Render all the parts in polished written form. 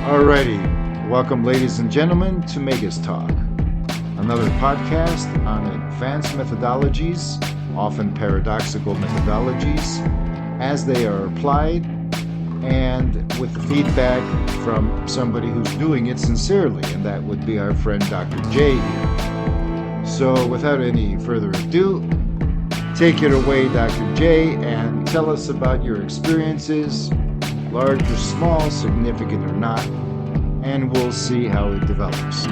Alrighty, welcome ladies and gentlemen to Magus Talk, another podcast on advanced methodologies, often paradoxical methodologies, as they are applied, and with the feedback from somebody who's doing it sincerely, and that would be our friend Dr. J here. So without any further ado, take it away, Dr. J, and tell us about your experiences, large or small, significant or not, and we'll see how it develops.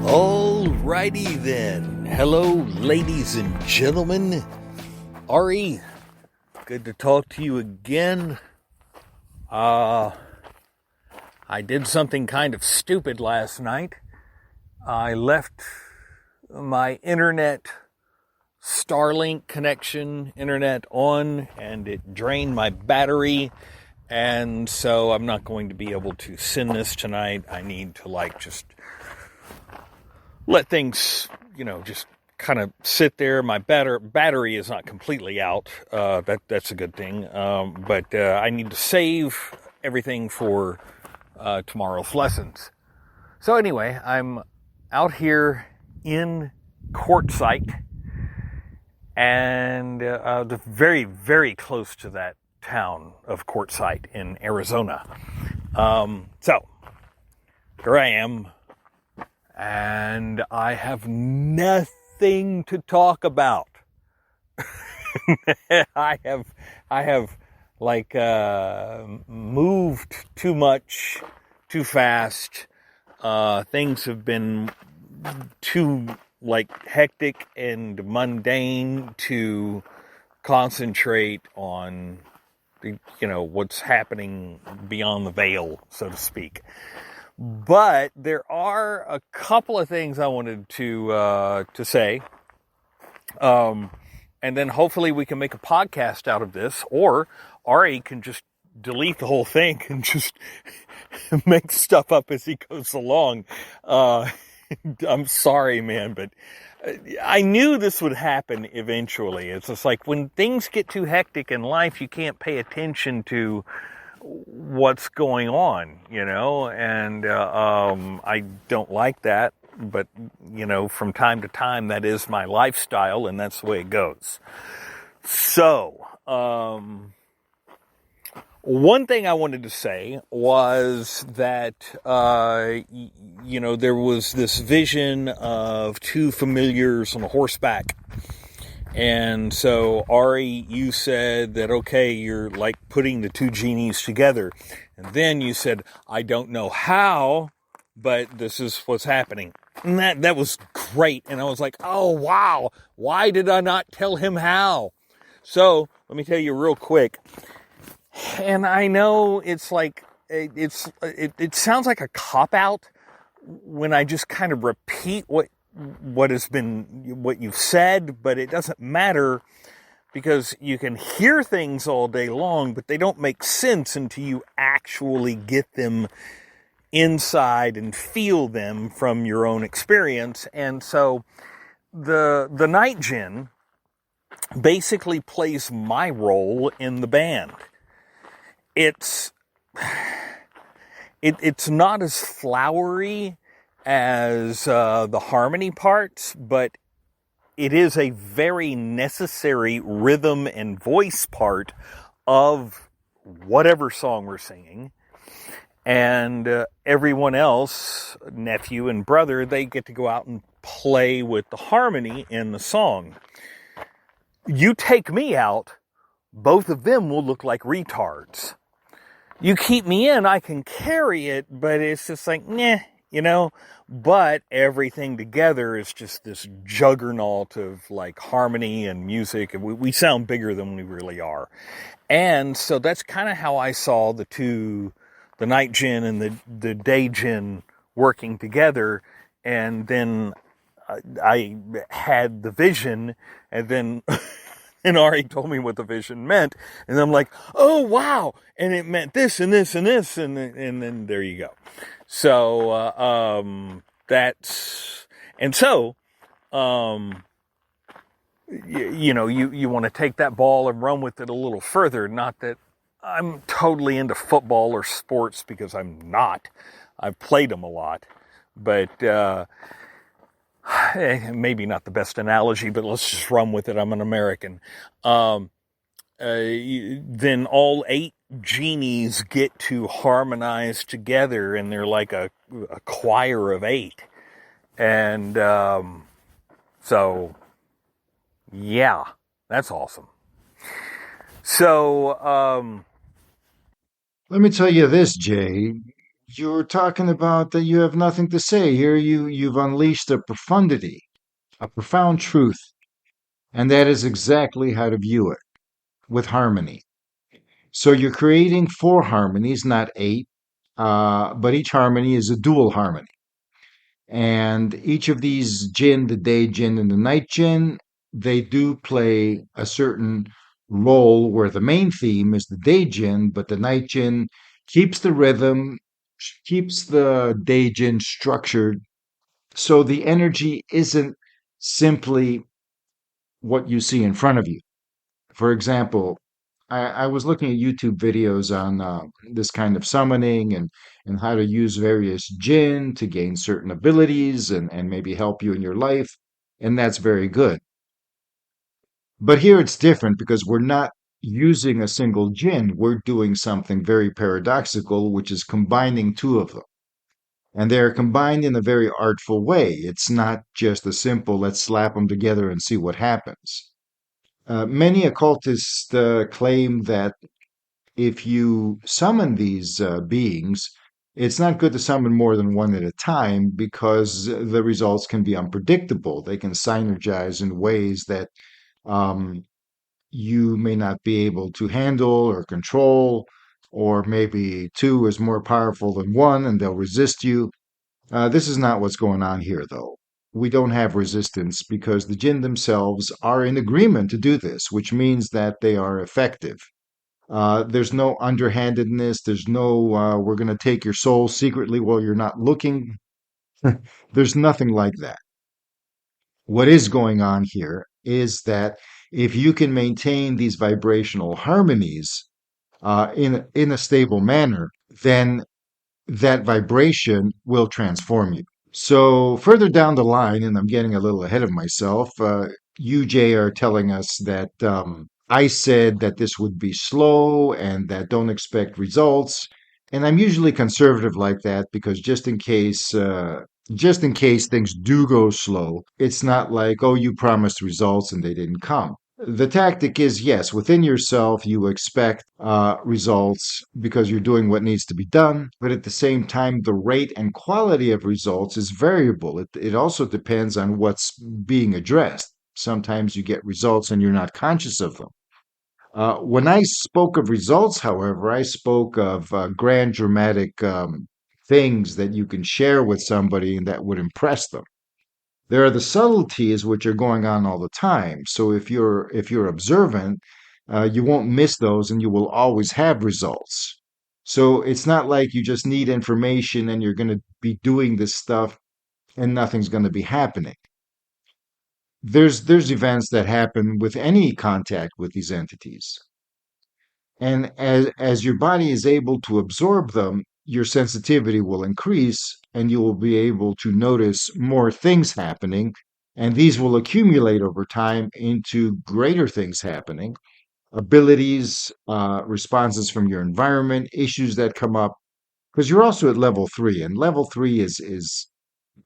Alrighty then. Hello, ladies and gentlemen. Ari, good to talk to you again. I did something kind of stupid last night. I left my internet Starlink connection internet on, and it drained my battery, and so I'm not going to be able to send this tonight. I need to just let things, just kind of sit there. My battery is not completely out. That's a good thing. But I need to save everything for tomorrow's lessons. So anyway, I'm out here in Quartzite, and very, very close to that town of Quartzite in Arizona. So here I am, and I have nothing to talk about. I have moved too much, too fast. Things have been too hectic and mundane to concentrate on what's happening beyond the veil, so to speak. But there are a couple of things I wanted to say, and then hopefully we can make a podcast out of this, or Ari can just delete the whole thing and just make stuff up as he goes along. I'm sorry, man, but I knew this would happen eventually. It's just when things get too hectic in life, you can't pay attention to what's going on, and I don't like that, but, from time to time, that is my lifestyle, and that's the way it goes. So, one thing I wanted to say was that, there was this vision of two familiars on a horseback. And so, Ari, you said that, okay, you're putting the two genies together. And then you said, I don't know how, but this is what's happening. And that was great. And I was like, oh, wow, why did I not tell him how? So, let me tell you real quick. And I know it's it sounds like a cop-out when I just kind of repeat what you've said, but it doesn't matter, because you can hear things all day long, but they don't make sense until you actually get them inside and feel them from your own experience. And so the night jinn basically plays my role in the band. It's not as flowery as the harmony parts, but it is a very necessary rhythm and voice part of whatever song we're singing. And everyone else, nephew and brother, they get to go out and play with the harmony in the song. You take me out, both of them will look like retards. You keep me in, I can carry it, but it's just but everything together is just this juggernaut of harmony and music, and we sound bigger than we really are. And so that's kind of how I saw the night jinn and the day jinn working together. And then I had the vision, and then and Ari told me what the vision meant, and I'm like, oh wow, and it meant this and this and this, and then there you go. So you want to take that ball and run with it a little further. Not that I'm totally into football or sports because I'm not. I've played them a lot, but maybe not the best analogy, but let's just run with it. I'm an American. Um, then all 8 genies get to harmonize together, and they're like a choir of 8. And so, yeah, that's awesome. So, Let me tell you this, Jay. You're talking about that you have nothing to say. Here you've unleashed a profundity, a profound truth, and that is exactly how to view it with harmony. So you're creating 4 harmonies, not 8, but each harmony is a dual harmony. And each of these jinn, the day jinn and the night jinn, they do play a certain role where the main theme is the day jinn, but the night jinn keeps the rhythm, keeps the day jinn structured. So the energy isn't simply what you see in front of you. For example, I was looking at YouTube videos on this kind of summoning and how to use various jinn to gain certain abilities and maybe help you in your life. And that's very good. But here it's different because we're not using a single jinn. We're doing something very paradoxical, which is combining 2 of them. And they're combined in a very artful way. It's not just a simple, let's slap them together and see what happens. Many occultists claim that if you summon these beings, it's not good to summon more than one at a time because the results can be unpredictable. They can synergize in ways that um, you may not be able to handle or control, or maybe 2 is more powerful than 1 and they'll resist you. This is not what's going on here, though. We don't have resistance because the jinn themselves are in agreement to do this, which means that they are effective. There's no underhandedness. There's no, we're going to take your soul secretly while you're not looking. There's nothing like that. What is going on here is that if you can maintain these vibrational harmonies in a stable manner, then that vibration will transform you. So further down the line, and I'm getting a little ahead of myself, you, Jay, are telling us that I said that this would be slow and that don't expect results. And I'm usually conservative like that because just in case things do go slow, it's not like, oh, you promised results and they didn't come. The tactic is yes, within yourself, you expect results because you're doing what needs to be done. But at the same time, the rate and quality of results is variable. It also depends on what's being addressed. Sometimes you get results and you're not conscious of them. When I spoke of results, however, I spoke of grand dramatic things that you can share with somebody and that would impress them. There are the subtleties which are going on all the time. So if you're observant, you won't miss those, and you will always have results. So it's not like you just need information and you're going to be doing this stuff and nothing's going to be happening. There's events that happen with any contact with these entities. And as your body is able to absorb them, your sensitivity will increase and you will be able to notice more things happening. And these will accumulate over time into greater things happening, abilities, responses from your environment, issues that come up. Because you're also at level 3, and level 3 is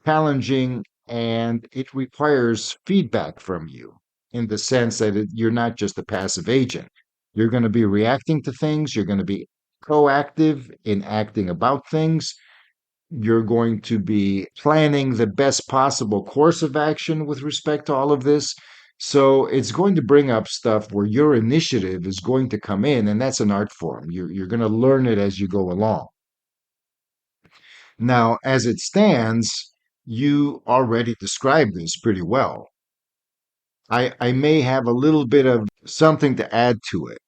challenging and it requires feedback from you in the sense that you're not just a passive agent. You're going to be reacting to things, you're going to be proactive in acting about things, you're going to be planning the best possible course of action with respect to all of this. So it's going to bring up stuff where your initiative is going to come in, and that's an art form. You're going to learn it as you go along. Now, as it stands, you already described this pretty well. I may have a little bit of something to add to it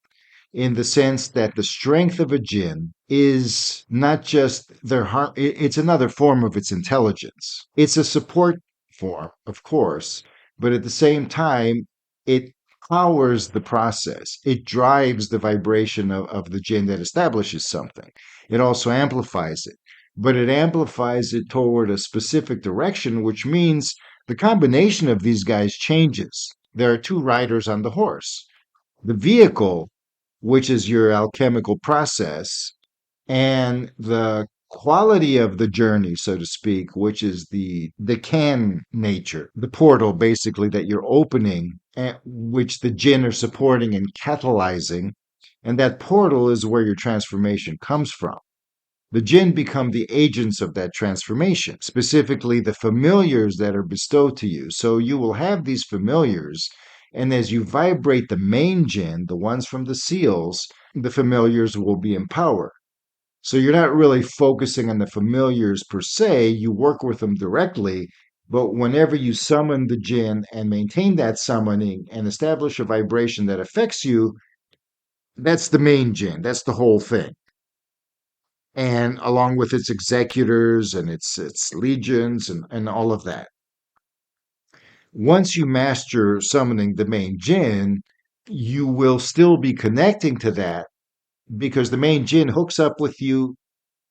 in the sense that the strength of a jinn is not just their heart, it's another form of its intelligence. It's a support form, of course, but at the same time, it powers the process. It drives the vibration of the jinn that establishes something. It also amplifies it, but it amplifies it toward a specific direction, which means the combination of these guys changes. There are two riders on the horse. The vehicle, which is your alchemical process, and the quality of the journey, so to speak, which is the can nature, the portal basically that you're opening, which the jinn are supporting and catalyzing, and that portal is where your transformation comes from. The jinn become the agents of that transformation, specifically the familiars that are bestowed to you. So you will have these familiars, and as you vibrate the main jinn, the ones from the seals, the familiars will be empowered. So you're not really focusing on the familiars per se, you work with them directly, but whenever you summon the jinn and maintain that summoning and establish a vibration that affects you, that's the main jinn, that's the whole thing. And along with its executors and its legions and all of that. Once you master summoning the main jinn, you will still be connecting to that because the main jinn hooks up with you,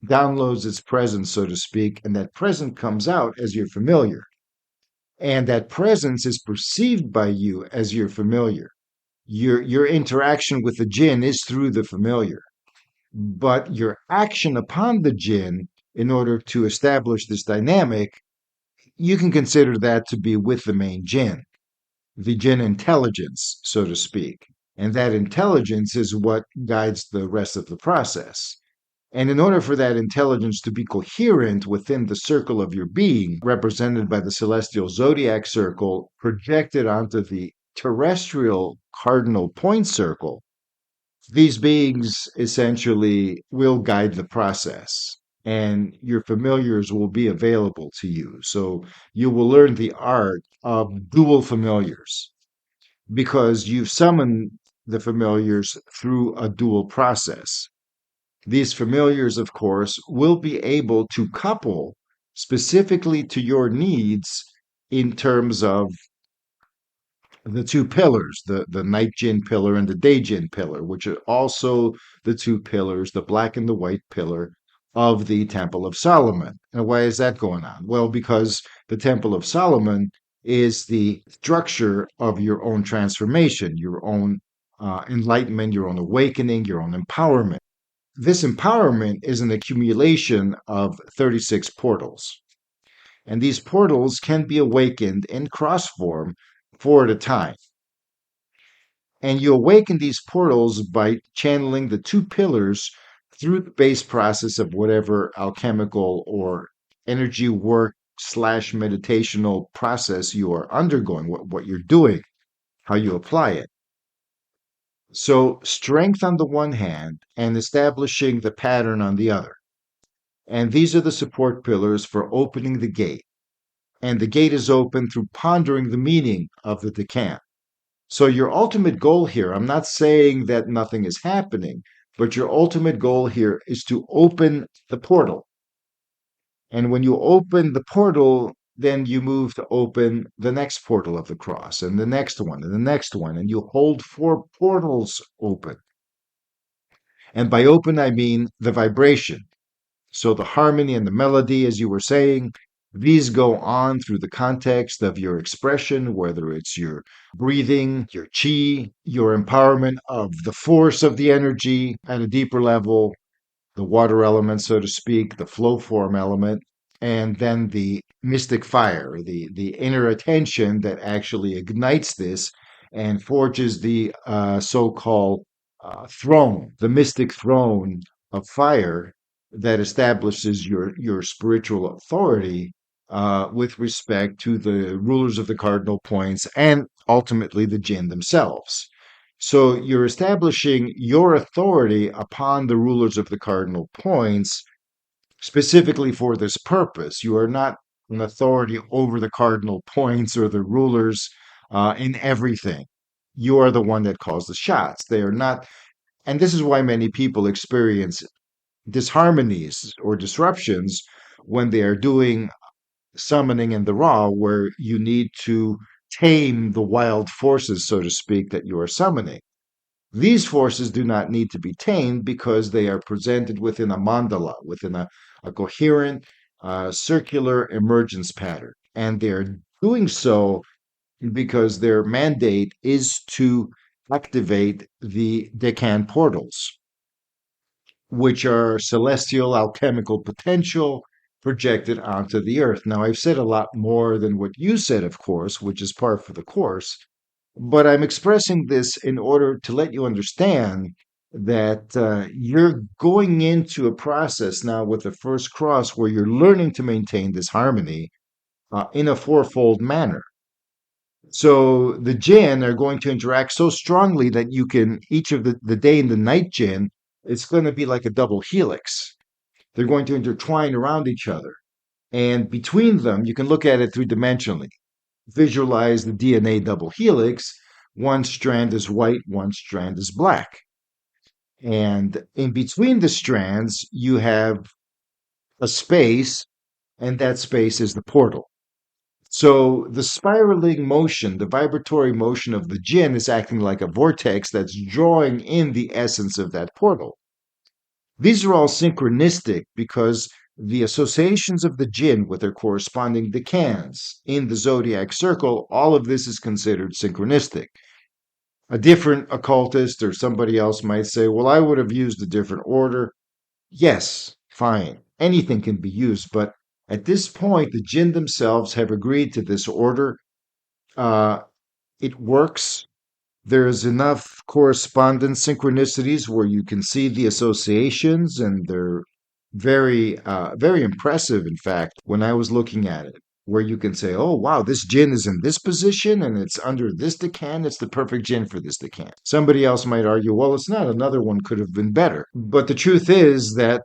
downloads its presence, so to speak, and that presence comes out as your familiar. And that presence is perceived by you as your familiar. Your interaction with the jinn is through the familiar. But your action upon the jinn, in order to establish this dynamic, you can consider that to be with the main jinn, the jinn intelligence, so to speak. And that intelligence is what guides the rest of the process. And in order for that intelligence to be coherent within the circle of your being, represented by the celestial zodiac circle, projected onto the terrestrial cardinal point circle, these beings essentially will guide the process. And your familiars will be available to you. So you will learn the art of dual familiars because you've summoned the familiars through a dual process. These familiars, of course, will be able to couple specifically to your needs in terms of the two pillars, the night jinn pillar and the day jinn pillar, which are also the two pillars, the black and the white pillar of the Temple of Solomon. And why is that going on? Well, because the Temple of Solomon is the structure of your own transformation, your own enlightenment, your own awakening, your own empowerment. This empowerment is an accumulation of 36 portals. And these portals can be awakened in cross form 4 at a time. And you awaken these portals by channeling the two pillars through the base process of whatever alchemical or energy work slash meditational process you are undergoing, what you're doing, how you apply it. So, strength on the one hand and establishing the pattern on the other. And these are the support pillars for opening the gate. And the gate is open through pondering the meaning of the decan. So, your ultimate goal here, I'm not saying that nothing is happening, but your ultimate goal here is to open the portal. And when you open the portal, then you move to open the next portal of the cross and the next one and the next one. And you hold 4 portals open. And by open, I mean the vibration. So the harmony and the melody, as you were saying, these go on through the context of your expression, whether it's your breathing, your chi, your empowerment of the force of the energy at a deeper level, the water element, so to speak, the flow form element, and then the mystic fire, the inner attention that actually ignites this and forges the so-called throne, the mystic throne of fire that establishes your spiritual authority with respect to the rulers of the cardinal points and ultimately the jinn themselves. So you're establishing your authority upon the rulers of the cardinal points specifically for this purpose. You are not an authority over the cardinal points or the rulers in everything. You are the one that calls the shots. They are not, and this is why many people experience disharmonies or disruptions when they are doing summoning in the raw, where you need to tame the wild forces, so to speak, that you are summoning. These forces do not need to be tamed because they are presented within a mandala, within a coherent circular emergence pattern. And they're doing so because their mandate is to activate the Deccan portals, which are celestial alchemical potential projected onto the earth. Now, I've said a lot more than what you said, of course, which is par for the course, but I'm expressing this in order to let you understand that you're going into a process now with the first cross where you're learning to maintain this harmony in a fourfold manner. So the jinn are going to interact so strongly that you can, each of the day and the night jinn, it's going to be like a double helix. They're going to intertwine around each other. And between them, you can look at it three dimensionally. Visualize the DNA double helix. One strand is white, one strand is black. And in between the strands, you have a space, and that space is the portal. So the spiraling motion, the vibratory motion of the jinn is acting like a vortex that's drawing in the essence of that portal. These are all synchronistic because the associations of the jinn with their corresponding decans in the zodiac circle, all of this is considered synchronistic. A different occultist or somebody else might say, well, I would have used a different order. Yes, fine. Anything can be used, but at this point, the jinn themselves have agreed to this order. Uh, it works. There's enough correspondence synchronicities where you can see the associations, and they're very impressive, in fact, when I was looking at it, where you can say, oh, wow, this jinn is in this position and it's under this decan. It's the perfect jinn for this decan. Somebody else might argue, well, it's not. Another one could have been better. But the truth is that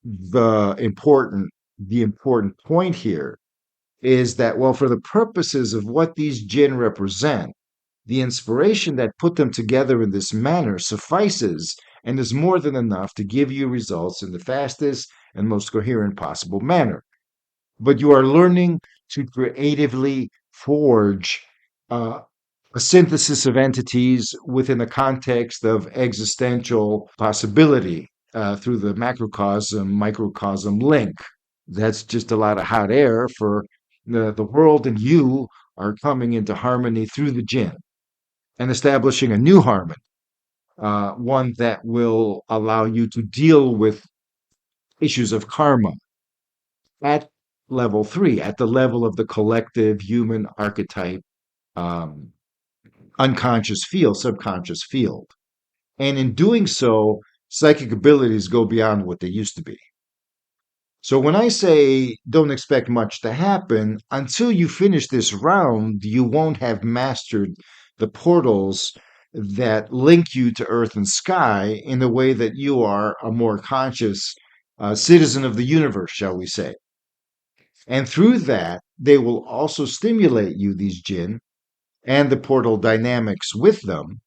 the important point here is that, well, for the purposes of what these jinn represent, the inspiration that put them together in this manner suffices and is more than enough to give you results in the fastest and most coherent possible manner. But you are learning to creatively forge a synthesis of entities within the context of existential possibility through the macrocosm microcosm link. That's just a lot of hot air for the world, and you are coming into harmony through the jinn and establishing a new harmony, one that will allow you to deal with issues of karma at level 3, at the level of the collective human archetype, um, unconscious field, subconscious field. And in doing so, psychic abilities go beyond what they used to be. So when I say don't expect much to happen, until you finish this round, you won't have mastered the portals that link you to earth and sky in the way that you are a more conscious citizen of the universe, shall we say. And through that, they will also stimulate you, these jinn, and the portal dynamics with them,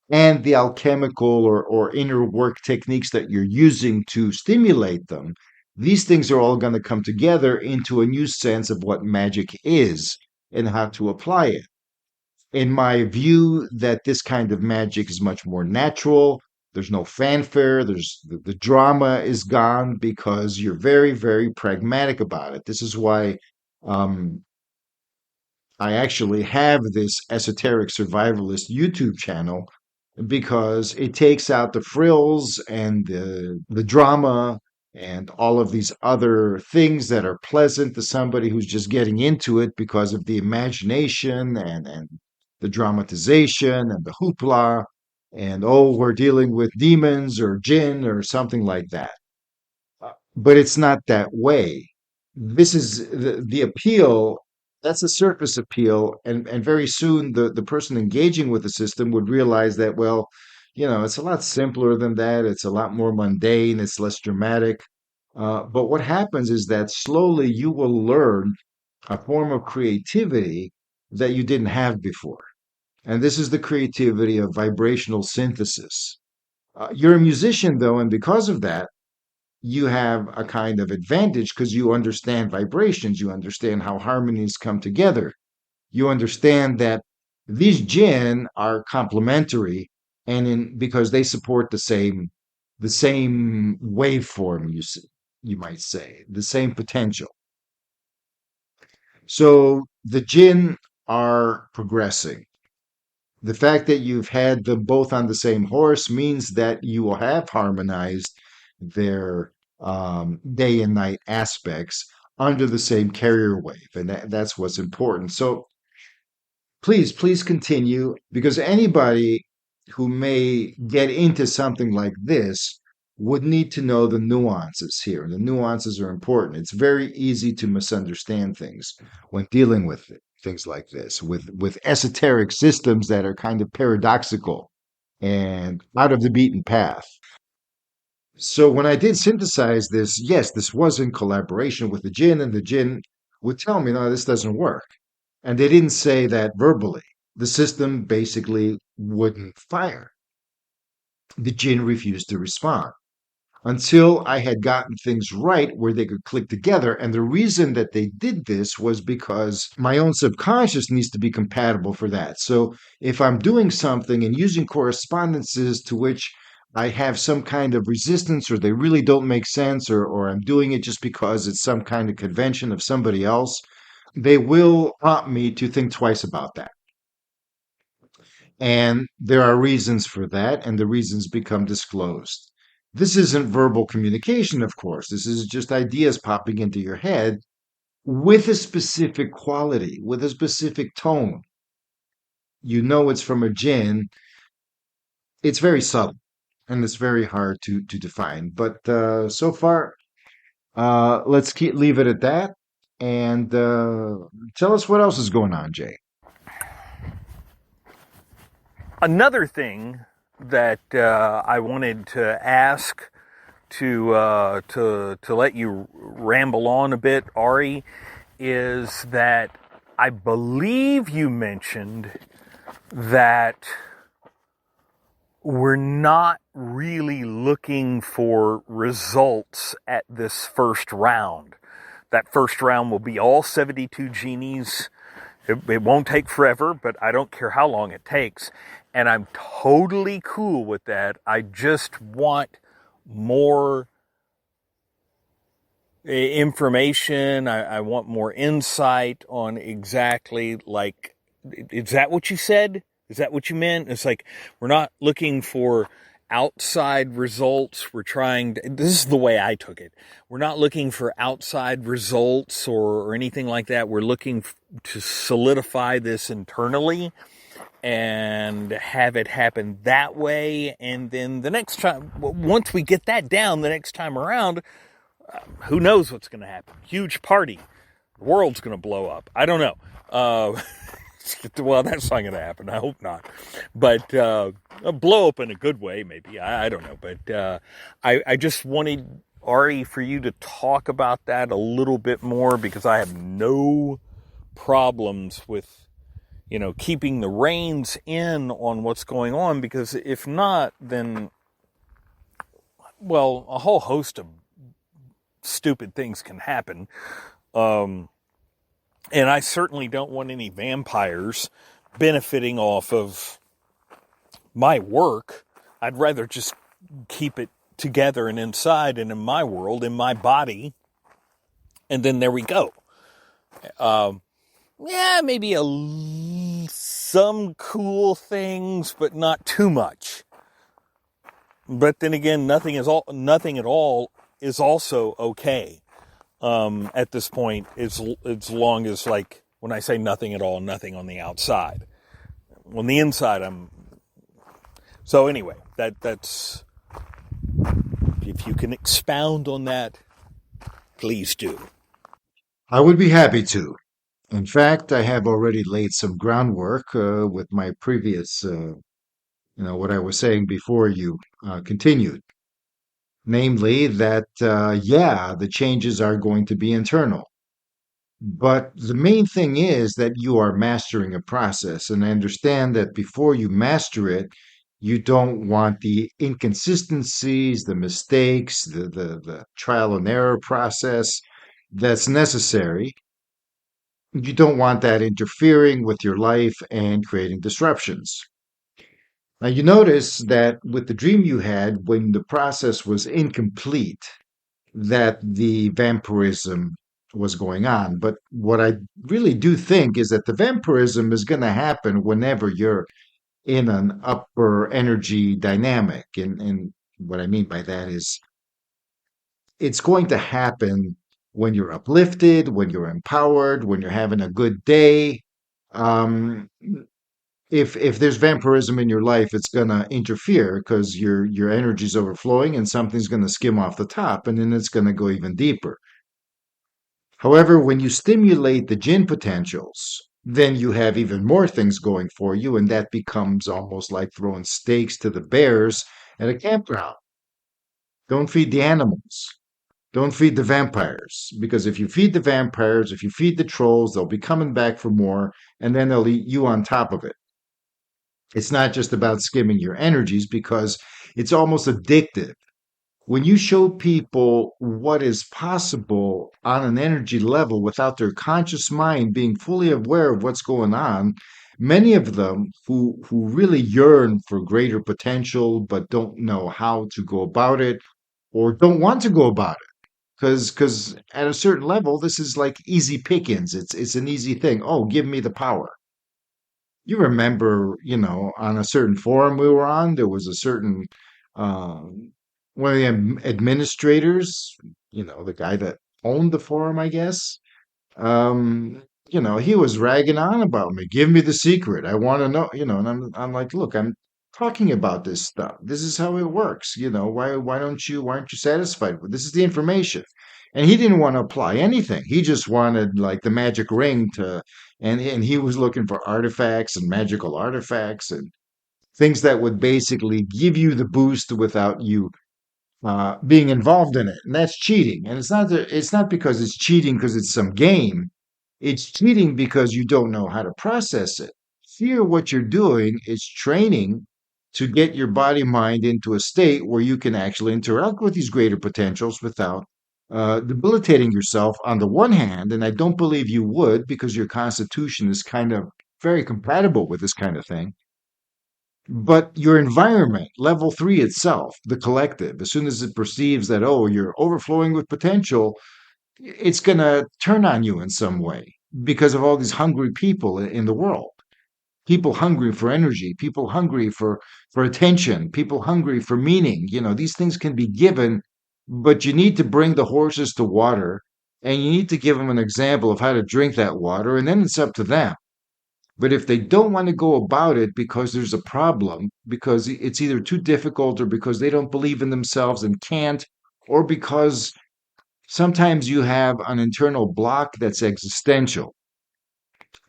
and the alchemical or inner work techniques that you're using to stimulate them. These things are all going to come together into a new sense of what magic is and how to apply it. In my view, that this kind of magic is much more natural. There's no fanfare. The drama is gone because you're very pragmatic about it. This is why um, I actually have this esoteric survivalist YouTube channel, because it takes out the frills and the drama and all of these other things that are pleasant to somebody who's just getting into it because of the imagination and the dramatization and the hoopla, and oh, we're dealing with demons or jinn or something like that. But it's not that way. This is the appeal. That's a surface appeal, and very soon the person engaging with the system would realize that, well, it's a lot simpler than that. It's a lot more mundane. It's less dramatic. But what happens is that slowly you will learn a form of creativity that you didn't have before. And this is the creativity of vibrational synthesis. You're a musician, though, and because of that, you have a kind of advantage because you understand vibrations, you understand how harmonies come together. you understand that these jinn are complementary, and because they support the same waveform, you might say, the same potential. So the jinn are progressing. The fact that you've had them both on the same horse means that you will have harmonized their day and night aspects under the same carrier wave, and that's what's important. So please continue, because anybody who may get into something like this would need to know the nuances here. The nuances are important. It's very easy to misunderstand things when dealing with things like this, with esoteric systems that are kind of paradoxical and out of the beaten path. So when I did synthesize this, yes, this was in collaboration with the jinn, and the jinn would tell me, no, this doesn't work. And they didn't say that verbally. The system basically wouldn't fire. The jinn refused to respond until I had gotten things right where they could click together. And the reason that they did this was because my own subconscious needs to be compatible for that. So if I'm doing something and using correspondences to which I have some kind of resistance, or they really don't make sense, or I'm doing it just because it's some kind of convention of somebody else, they will prompt me to think twice about that. And there are reasons for that, and the reasons become disclosed. This isn't verbal communication, of course. This is just ideas popping into your head with a specific quality, with a specific tone. You know it's from a jinn. It's very subtle, and it's very hard to define. But so far, let's leave it at that. And tell us what else is going on, Jay. Another thing that I wanted to ask to let you ramble on a bit, Ari, is that I believe you mentioned that we're not really looking for results at this first round. That first round will be all 72 genies. It won't take forever, but I don't care how long it takes. And I'm totally cool with that. I just want more information. I want more insight on exactly, like, is that what you said? Is that what you meant? It's like, we're not looking for outside results. This is the way I took it. We're not looking for outside results or anything like that. We're looking to solidify this internally and have it happen that way. And then the next time, once we get that down, the next time around, who knows what's going to happen? Huge party. The world's going to blow up. I don't know. Well, that's not going to happen. I hope not. But blow up in a good way, maybe. I don't know. But I just wanted, Ari, for you to talk about that a little bit more, because I have no problems with, keeping the reins in on what's going on. Because if not, then, well, a whole host of stupid things can happen. And I certainly don't want any vampires benefiting off of my work. I'd rather just keep it together and inside and in my world, in my body. And then there we go. Yeah, maybe some cool things, but not too much. But then again, nothing at all is also okay. At this point, as long as, like, when I say nothing at all, nothing on the outside. On the inside, so anyway, that's, if you can expound on that, please do. I would be happy to. In fact, I have already laid some groundwork with my previous, what I was saying before you continued. Namely, that, yeah, the changes are going to be internal. But the main thing is that you are mastering a process. And I understand that before you master it, you don't want the inconsistencies, the mistakes, the trial and error process that's necessary. You don't want that interfering with your life and creating disruptions. Now, you notice that with the dream you had, when the process was incomplete, that the vampirism was going on. But what I really do think is that the vampirism is going to happen whenever you're in an upper energy dynamic. And what I mean by that is it's going to happen when you're uplifted, when you're empowered, when you're having a good day. Um, if there's vampirism in your life, it's going to interfere because your energy's overflowing and something's going to skim off the top, and then it's going to go even deeper. However, when you stimulate the jinn potentials, then you have even more things going for you, and that becomes almost like throwing steaks to the bears at a campground. Don't feed the animals. Don't feed the vampires, because if you feed the vampires, if you feed the trolls, they'll be coming back for more, and then they'll eat you on top of it. It's not just about skimming your energies because it's almost addictive. When you show people what is possible on an energy level without their conscious mind being fully aware of what's going on, many of them who really yearn for greater potential but don't know how to go about it or don't want to go about it because at a certain level this is like easy pickings. It's an easy thing. Oh, give me the power. You remember, on a certain forum we were on, there was a certain one of the administrators, the guy that owned the forum, I guess. He was ragging on about me. Give me the secret. I want to know, and I'm like, look, I'm talking about this stuff. This is how it works. Why aren't you satisfied with this is the information? And he didn't want to apply anything. He just wanted like the magic ring and he was looking for artifacts and magical artifacts and things that would basically give you the boost without you being involved in it, and that's cheating. And it's not because it's cheating because it's some game. It's cheating because you don't know how to process it. Here, what you're doing is training to get your body mind into a state where you can actually interact with these greater potentials without debilitating yourself on the one hand. And I don't believe you would because your constitution is kind of very compatible with this kind of thing. But your environment, level three itself, the collective, as soon as it perceives that, oh, you're overflowing with potential, it's going to turn on you in some way because of all these hungry people in the world. People hungry for energy, people hungry for attention, people hungry for meaning. These things can be given, but you need to bring the horses to water and you need to give them an example of how to drink that water, and then it's up to them. But if they don't want to go about it because there's a problem, because it's either too difficult or because they don't believe in themselves and can't, or because sometimes you have an internal block that's existential,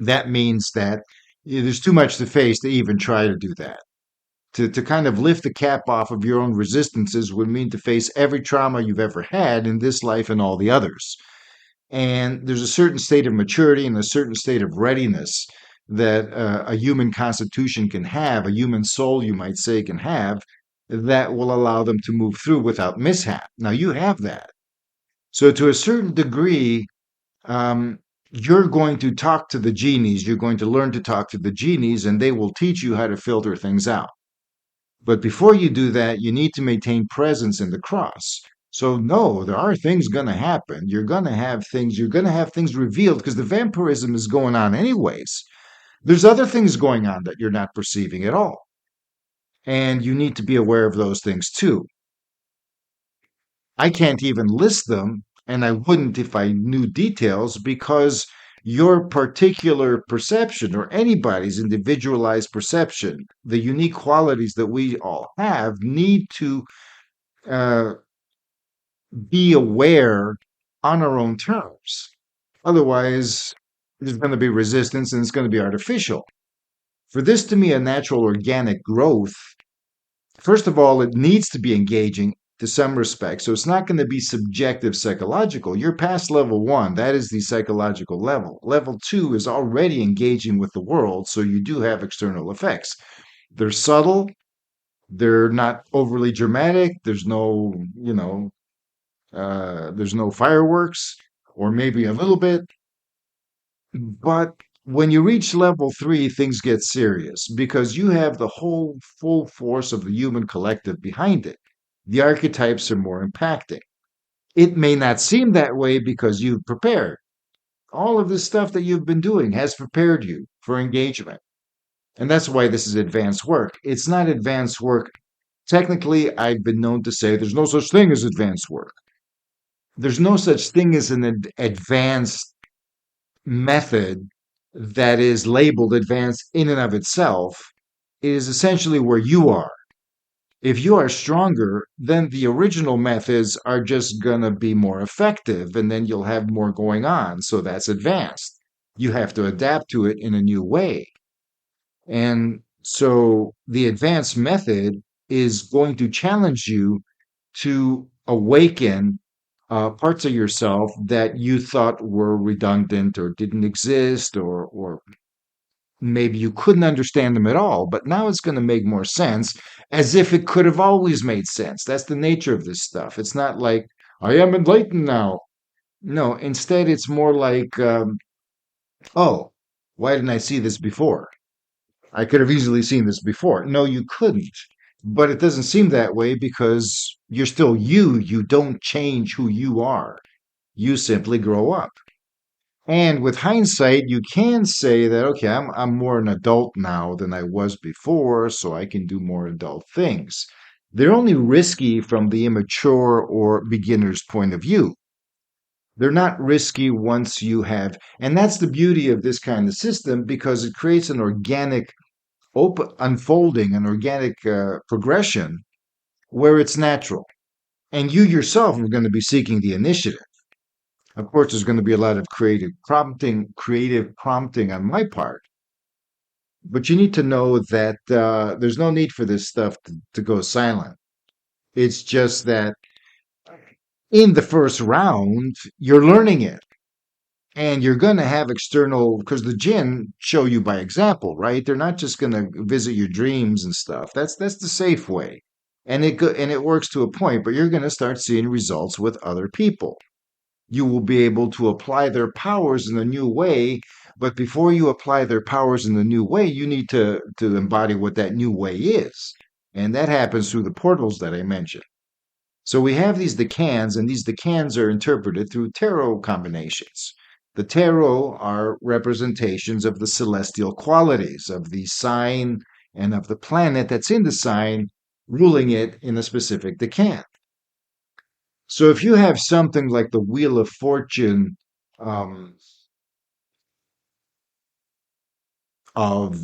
that means that there's too much to face to even try to do that. To kind of lift the cap off of your own resistances would mean to face every trauma you've ever had in this life and all the others. And there's a certain state of maturity and a certain state of readiness that a human constitution can have, a human soul, you might say, can have, that will allow them to move through without mishap. Now, you have that. So, to a certain degree, um, you're going to talk to the genies, you're going to learn to talk to the genies, and they will teach you how to filter things out. But before you do that, you need to maintain presence in the cross. So no, there are things going to happen. You're going to have things revealed because the vampirism is going on anyways. There's other things going on that you're not perceiving at all. And you need to be aware of those things too. I can't even list them, and I wouldn't if I knew details because your particular perception or anybody's individualized perception, the unique qualities that we all have, need to uh, be aware on our own terms. Otherwise, there's going to be resistance and it's going to be artificial. For this to be a natural organic growth, first of all, it needs to be engaging to some respect. So it's not going to be subjective psychological. You're past level one. That is the psychological level. Level two is already engaging with the world. So you do have external effects. They're subtle. They're not overly dramatic. There's no fireworks, or maybe a little bit, But when you reach level 3, things get serious because you have the whole full force of the human collective behind it. The archetypes are more impacting. It may not seem that way because you've prepared. All of this stuff that you've been doing has prepared you for engagement. And that's why this is advanced work. It's not advanced work. Technically, I've been known to say there's no such thing as advanced work. There's no such thing as an advanced method that is labeled advanced in and of itself. It is essentially where you are. If you are stronger, then the original methods are just going to be more effective, and then you'll have more going on. So that's advanced. You have to adapt to it in a new way. And so the advanced method is going to challenge you to awaken parts of yourself that you thought were redundant or didn't exist, or maybe you couldn't understand them at all, but now it's going to make more sense as if it could have always made sense. That's the nature of this stuff. It's not like, I am enlightened now. No, instead, it's more like, oh, why didn't I see this before? I could have easily seen this before. No, you couldn't. But it doesn't seem that way because you're still you. You don't change who you are. You simply grow up. And with hindsight, you can say that, okay, I'm more an adult now than I was before, so I can do more adult things. They're only risky from the immature or beginner's point of view. They're not risky once you have, and that's the beauty of this kind of system because it creates an organic unfolding, an organic progression where it's natural. And you yourself are going to be seeking the initiative. Of course, there's going to be a lot of creative prompting on my part. But you need to know that there's no need for this stuff to go silent. It's just that in the first round, you're learning it. And you're going to have external, because the jinn show you by example, right? They're not just going to visit your dreams and stuff. That's the safe way. And it works to a point, but you're going to start seeing results with other people. You will be able to apply their powers in a new way. But before you apply their powers in the new way, you need to embody what that new way is. And that happens through the portals that I mentioned. So we have these decans, and these decans are interpreted through tarot combinations. The tarot are representations of the celestial qualities of the sign and of the planet that's in the sign, ruling it in a specific decan. So if you have something like the Wheel of Fortune um, of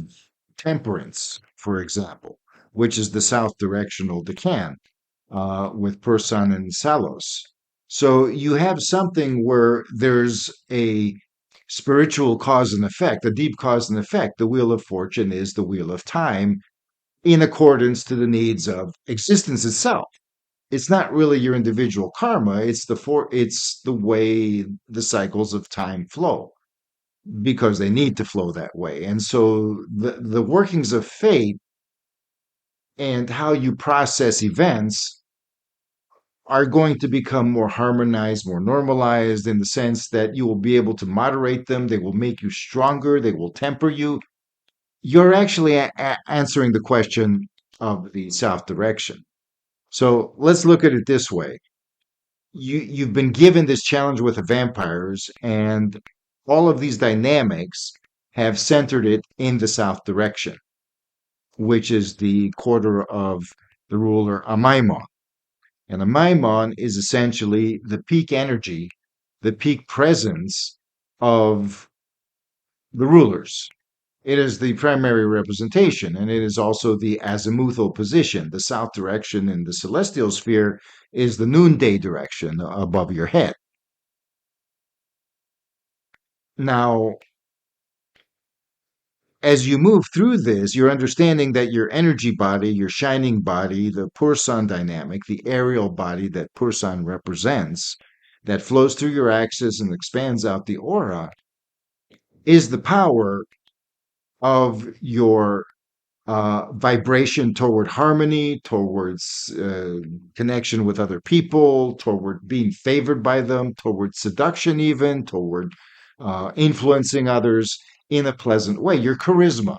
Temperance, for example, which is the south directional decan with Person and Salos. So you have something where there's a spiritual cause and effect, a deep cause and effect. The Wheel of Fortune is the Wheel of Time in accordance to the needs of existence itself. It's not really your individual karma, it's the way the cycles of time flow because they need to flow that way. And so the workings of fate and how you process events are going to become more harmonized, more normalized in the sense that you will be able to moderate them. They will make you stronger. They will temper you. You're actually answering the question of the south direction. So let's look at it this way. You've been given this challenge with the vampires, and all of these dynamics have centered it in the south direction, which is the quarter of the ruler Amaimon. And a maimon is essentially the peak energy, the peak presence of the rulers. It is the primary representation, and it is also the azimuthal position. The south direction in the celestial sphere is the noonday direction above your head. Now, as you move through this, you're understanding that your energy body, your shining body, the Pursan dynamic, the aerial body that Pursan represents, that flows through your axis and expands out the aura, is the power of your vibration toward harmony, towards connection with other people, toward being favored by them, toward seduction, even toward influencing others in a pleasant way, your charisma.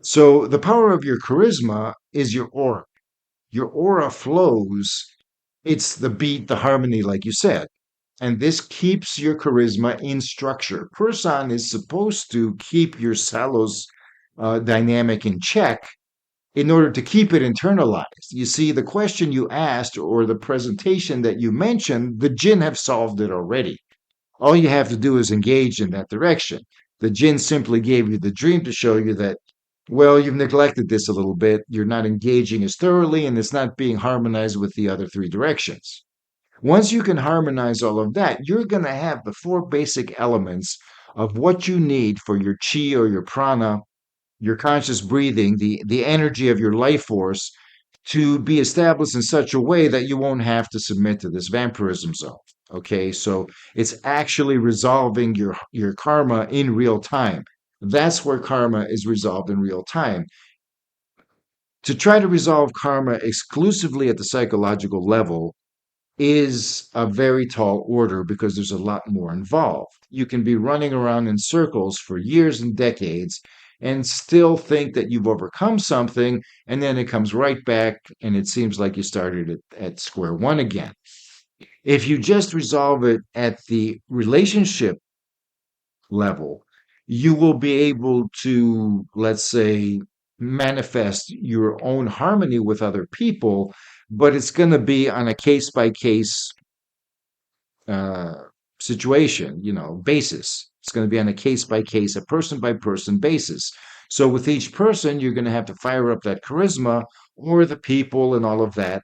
So the power of your charisma is your aura. Your aura flows. It's the beat, the harmony, like you said. And this keeps your charisma in structure. Person is supposed to keep your Salos dynamic in check in order to keep it internalized. You see, the question you asked or the presentation that you mentioned, the jinn have solved it already. All you have to do is engage in that direction. The jinn simply gave you the dream to show you that, well, you've neglected this a little bit. You're not engaging as thoroughly, and it's not being harmonized with the other three directions. Once you can harmonize all of that, you're going to have the four basic elements of what you need for your chi or your prana, your conscious breathing, the energy of your life force to be established in such a way that you won't have to submit to this vampirism zone. Okay, so it's actually resolving your karma in real time. That's where karma is resolved in real time. To try to resolve karma exclusively at the psychological level is a very tall order because there's a lot more involved. You can be running around in circles for years and decades and still think that you've overcome something, and then it comes right back and it seems like you started at square one again. If you just resolve it at the relationship level, you will be able to, let's say, manifest your own harmony with other people, but it's going to be on a case by case uh, situation, basis. It's going to be on a case by case, a person by person basis. So with each person, you're going to have to fire up that charisma or the people and all of that,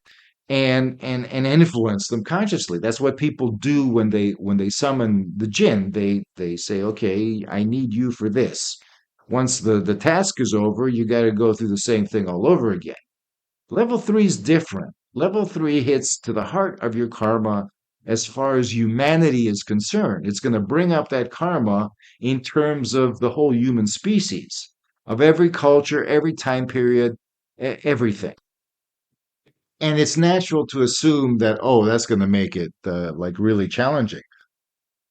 and influence them consciously. That's what people do when they summon the jinn. They say, okay, I need you for this. Once the task is over, you got to go through the same thing all over again. Level three is different. Level three hits to the heart of your karma as far as humanity is concerned. It's going to bring up that karma in terms of the whole human species, of every culture, every time period, everything. And it's natural to assume that, oh, that's going to make it like really challenging.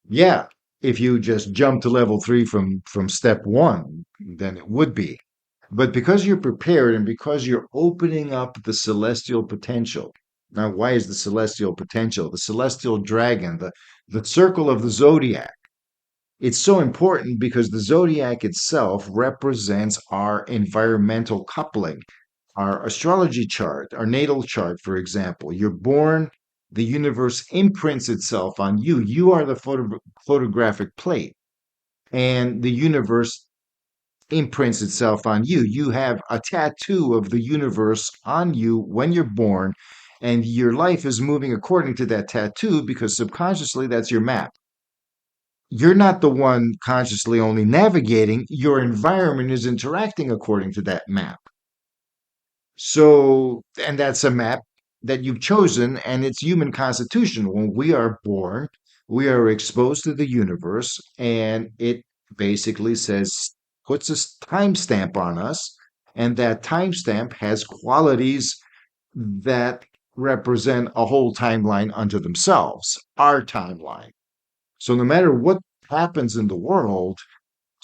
Yeah, if you just jump to level three from step one, then it would be. But because you're prepared and because you're opening up the celestial potential. Now, why is the celestial potential? The celestial dragon, the circle of the zodiac. It's so important because the zodiac itself represents our environmental coupling, our astrology chart, our natal chart, for example. You're born, the universe imprints itself on you. You are the photographic plate, and the universe imprints itself on you. You have a tattoo of the universe on you when you're born, and your life is moving according to that tattoo because subconsciously that's your map. You're not the one consciously only navigating, your environment is interacting according to that map. So, and that's a map that you've chosen, and it's human constitution. When we are born, we are exposed to the universe, and it basically says, puts a timestamp on us, and that timestamp has qualities that represent a whole timeline unto themselves, our timeline. So, no matter what happens in the world,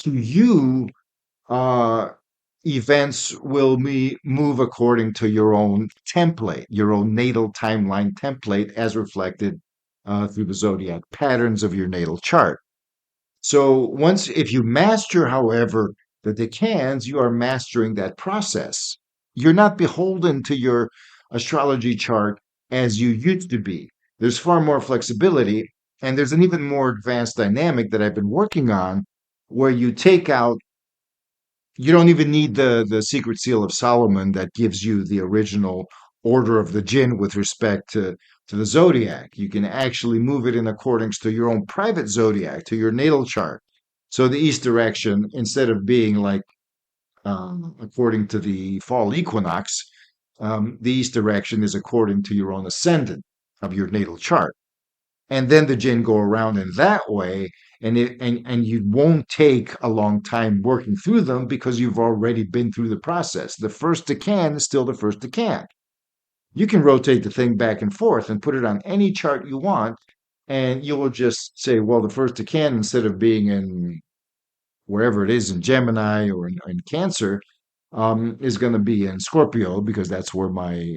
to you, uh, events will move according to your own template, your own natal timeline template, as reflected through the zodiac patterns of your natal chart. So once, if you master, however, the decans, you are mastering that process. You're not beholden to your astrology chart as you used to be. There's far more flexibility, and there's an even more advanced dynamic that I've been working on where you don't even need the secret seal of Solomon that gives you the original order of the jinn with respect to the zodiac. You can actually move it in accordance to your own private zodiac, to your natal chart. So the east direction, instead of being like according to the fall equinox, the east direction is according to your own ascendant of your natal chart, and then the jinn go around in that way, and you won't take a long time working through them because you've already been through the process. The first decan is still the first decan. You can rotate the thing back and forth and put it on any chart you want, And you will just say, well, the first decan, instead of being in wherever it is in Gemini or in Cancer, is going to be in Scorpio because that's where my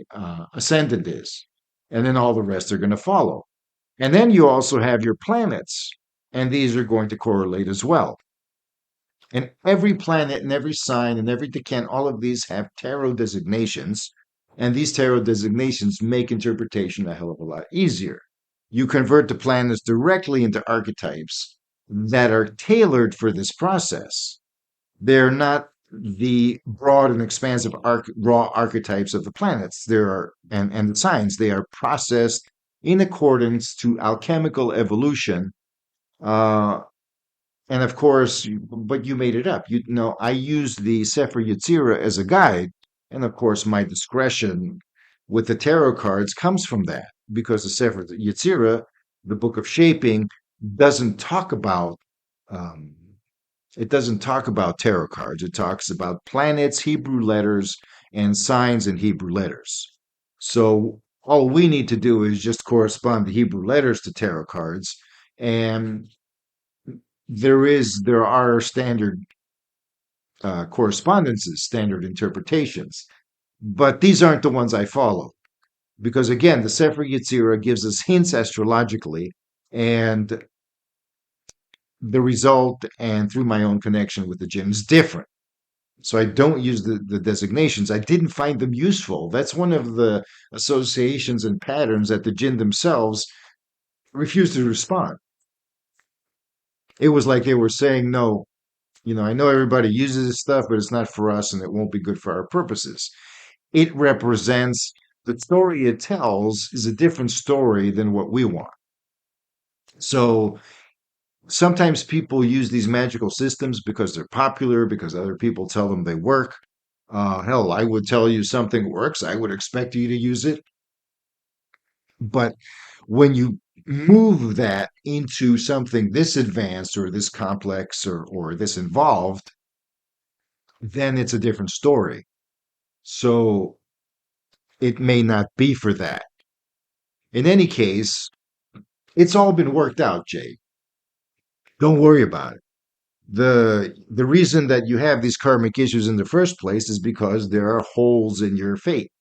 ascendant is. And then all the rest are going to follow. And then you also have your planets, and these are going to correlate as well. And every planet and every sign and every decan, all of these have tarot designations. And these tarot designations make interpretation a hell of a lot easier. You convert the planets directly into archetypes that are tailored for this process. They're not the broad and expansive raw archetypes of the planets. There are and the signs. They are processed in accordance to alchemical evolution. Uh, and of course, but you made it up. You know, I used the Sefer Yetzirah as a guide, and of course, my discretion with the tarot cards comes from that because the Sefer Yetzirah, the book of shaping, doesn't talk about um, it doesn't talk about tarot cards. It talks about planets, Hebrew letters, and signs in Hebrew letters. So all we need to do is just correspond the Hebrew letters to tarot cards, and there are standard correspondences, standard interpretations, but these aren't the ones I follow because again, the Sefer Yetzirah gives us hints astrologically, and the result and through my own connection with the jinn is different. So I don't use the designations. I didn't find them useful. That's one of the associations and patterns that the jinn themselves refused to respond. It was like they were saying, no, you know, I know everybody uses this stuff, but it's not for us and it won't be good for our purposes. It represents the story it tells is a different story than what we want. So sometimes people use these magical systems because they're popular, because other people tell them they work. Hell, I would tell you something works. I would expect you to use it. But when you move that into something this advanced or this complex or this involved, then it's a different story. So it may not be for that. In any case, it's all been worked out, Jay. Don't worry about it. The reason that you have these karmic issues in the first place is because there are holes in your fate.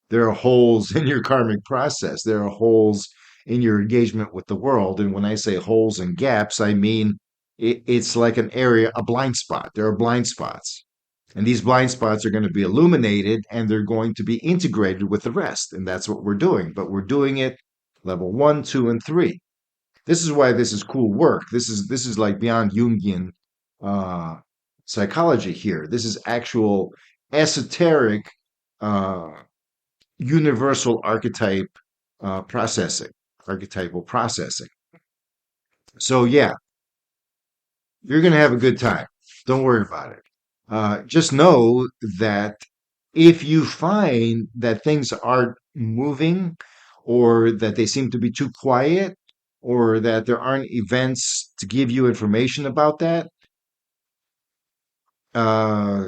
There are holes in your karmic process. There are holes in your engagement with the world. And when I say holes and gaps, I mean it's like an area, a blind spot. There are blind spots. And these blind spots are going to be illuminated and they're going to be integrated with the rest. And that's what we're doing. But we're doing it level 1, 2, and 3. This is why this is cool work. This is like beyond Jungian uh, psychology here. This is actual esoteric uh, universal archetypal processing. So yeah, you're going to have a good time. Don't worry about it. Just know that if you find that things aren't moving or that they seem to be too quiet or that there aren't events to give you information about that, uh,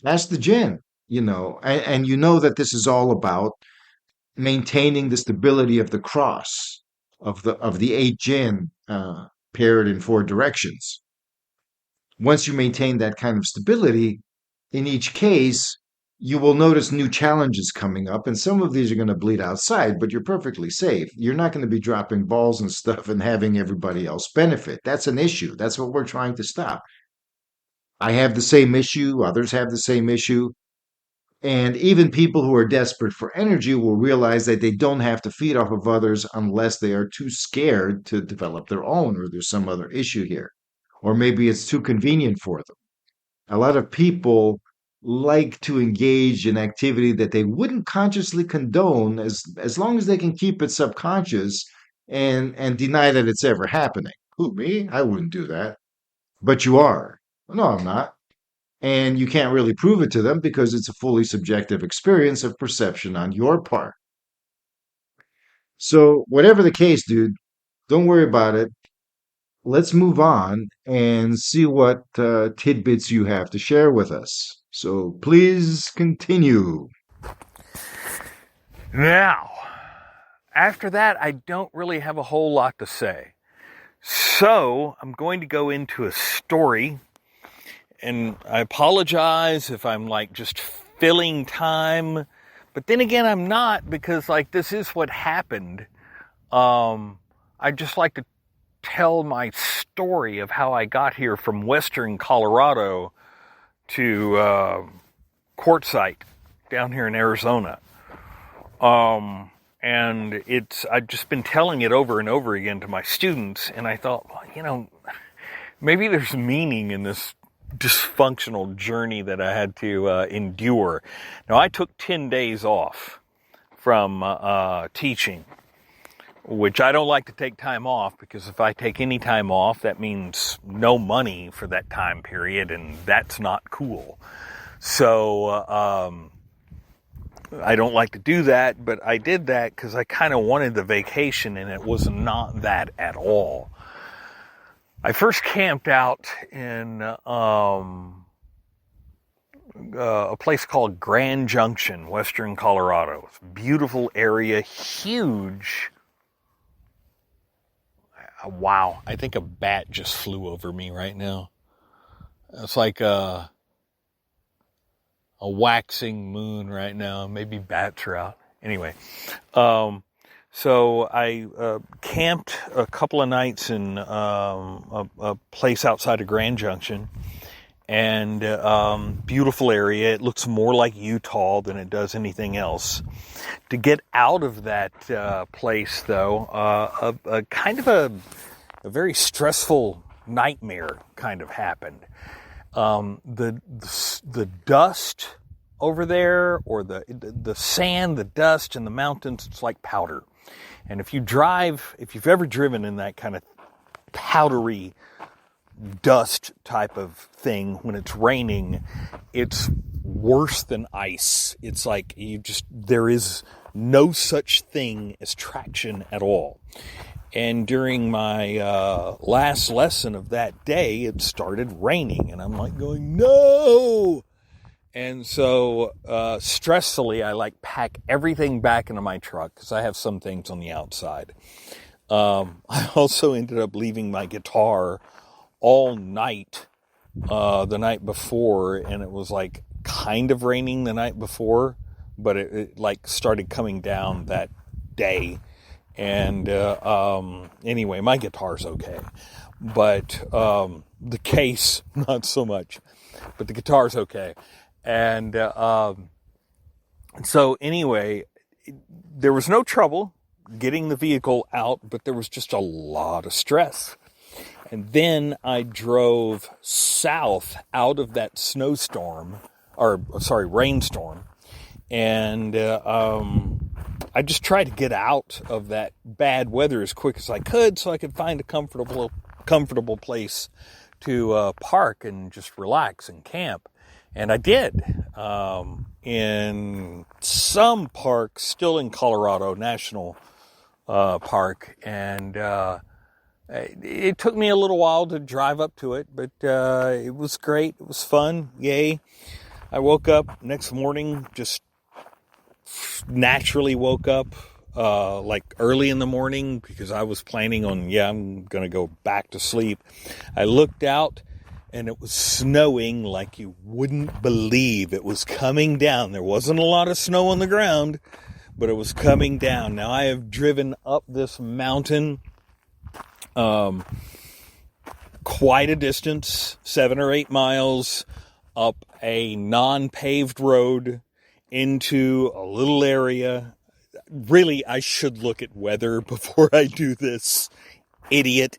ask the jinn, you know, and you know that this is all about maintaining the stability of the cross of the eight jinn paired in four directions. Once you maintain that kind of stability, in each case, you will notice new challenges coming up, and some of these are going to bleed outside, but you're perfectly safe. You're not going to be dropping balls and stuff and having everybody else benefit. That's an issue. That's what we're trying to stop. I have the same issue, others have the same issue. And even people who are desperate for energy will realize that they don't have to feed off of others unless they are too scared to develop their own, or there's some other issue here. Or maybe it's too convenient for them. A lot of people like to engage in activity that they wouldn't consciously condone as long as they can keep it subconscious and deny that it's ever happening. Who, me? I wouldn't do that. But you are. No, I'm not. And you can't really prove it to them because it's a fully subjective experience of perception on your part. So, whatever the case, dude, don't worry about it. Let's move on and see what tidbits you have to share with us. So, please continue. Now, after that, I don't really have a whole lot to say. So I'm going to go into a story, and I apologize if I'm like just filling time, but then again, I'm not, because like this is what happened. I'd just like to tell my story of how I got here from Western Colorado to Quartzite down here in Arizona. And I've just been telling it over and over again to my students, and I thought, well, maybe there's meaning in this dysfunctional journey that I had to endure. Now, I took 10 days off from teaching, which I don't like to take time off, because if I take any time off, that means no money for that time period, and that's not cool. So, I don't like to do that, but I did that because I kind of wanted the vacation, and it was not that at all. I first camped out in a place called Grand Junction, Western Colorado. It's a beautiful area, huge. Wow, I think a bat just flew over me right now. It's like a waxing moon right now. Maybe bats are out. Anyway, so I camped a couple of nights in a place outside of Grand Junction, and beautiful area. It looks more like Utah than it does anything else. To get out of that place, though, a kind of a very stressful nightmare kind of happened. The dust over there, or the sand, the dust in the mountains, it's like powder. And if you've ever driven in that kind of powdery dust type of thing when it's raining, it's worse than ice. It's like there is no such thing as traction at all. And during my last lesson of that day, it started raining, and I'm like going, no! And so, stressfully, I pack everything back into my truck, because I have some things on the outside. I also ended up leaving my guitar all night, the night before, and it was kind of raining the night before, but it started coming down that day. And anyway, my guitar's okay, but the case, not so much, but the guitar's okay. And so anyway, there was no trouble getting the vehicle out, but there was just a lot of stress. And then I drove south out of that rainstorm, and I just tried to get out of that bad weather as quick as I could, so I could find a comfortable place to park and just relax and camp. And I did, in some park still in Colorado, National Park, and it took me a little while to drive up to it, but it was great. It was fun. Yay. I woke up next morning, just naturally woke up early in the morning, because I was planning on, I'm going to go back to sleep. I looked out, and it was snowing like you wouldn't believe. It was coming down. There wasn't a lot of snow on the ground, but it was coming down. Now, I have driven up this mountain quite a distance, 7 or 8 miles, up a non-paved road into a little area. Really, I should look at weather before I do this, idiot,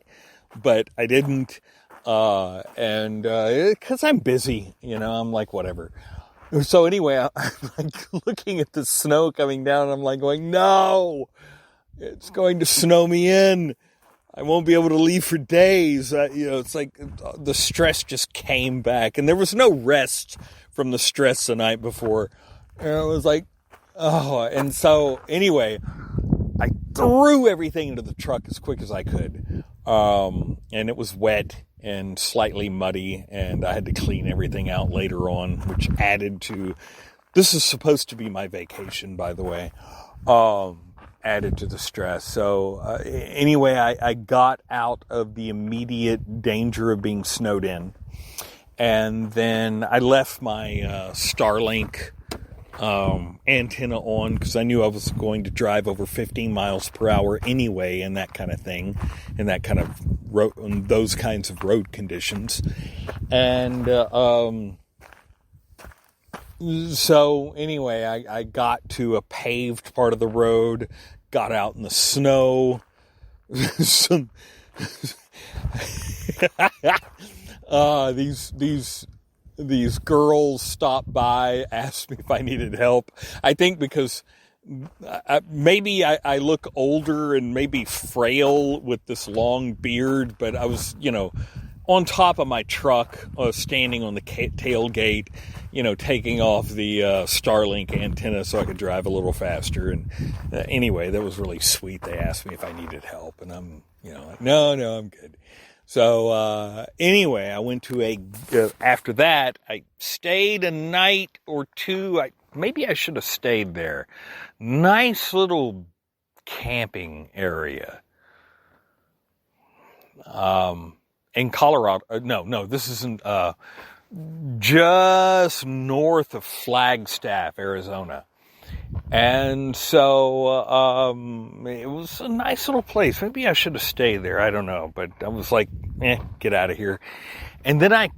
but I didn't. And because I'm busy, I'm like, whatever. So anyway, I'm looking at the snow coming down, and I'm going, no, it's going to snow me in. I won't be able to leave for days. It's like the stress just came back, and there was no rest from the stress the night before. And it was like, oh, and so anyway, I threw everything into the truck as quick as I could. And it was wet and slightly muddy, and I had to clean everything out later on, which added to, this is supposed to be my vacation, by the way. added to the stress. So anyway, I got out of the immediate danger of being snowed in. And then I left my Starlink antenna on because I knew I was going to drive over 15 miles per hour anyway, and that kind of thing, and that kind of those kinds of road conditions. And so anyway, I got to a paved part of the road, got out in the snow. Some these girls stopped by, asked me if I needed help. I think because maybe I look older and maybe frail with this long beard, but I was, on top of my truck, standing on the tailgate, taking off the Starlink antenna so I could drive a little faster. And anyway, that was really sweet. They asked me if I needed help, and I'm, like, no, I'm good. So anyway, I went to after that, I stayed a night or two. Maybe I should have stayed there. Nice little camping area. In Colorado. No, this isn't, just north of Flagstaff, Arizona. And so it was a nice little place. Maybe I should have stayed there. I don't know. But I was like, get out of here. And then I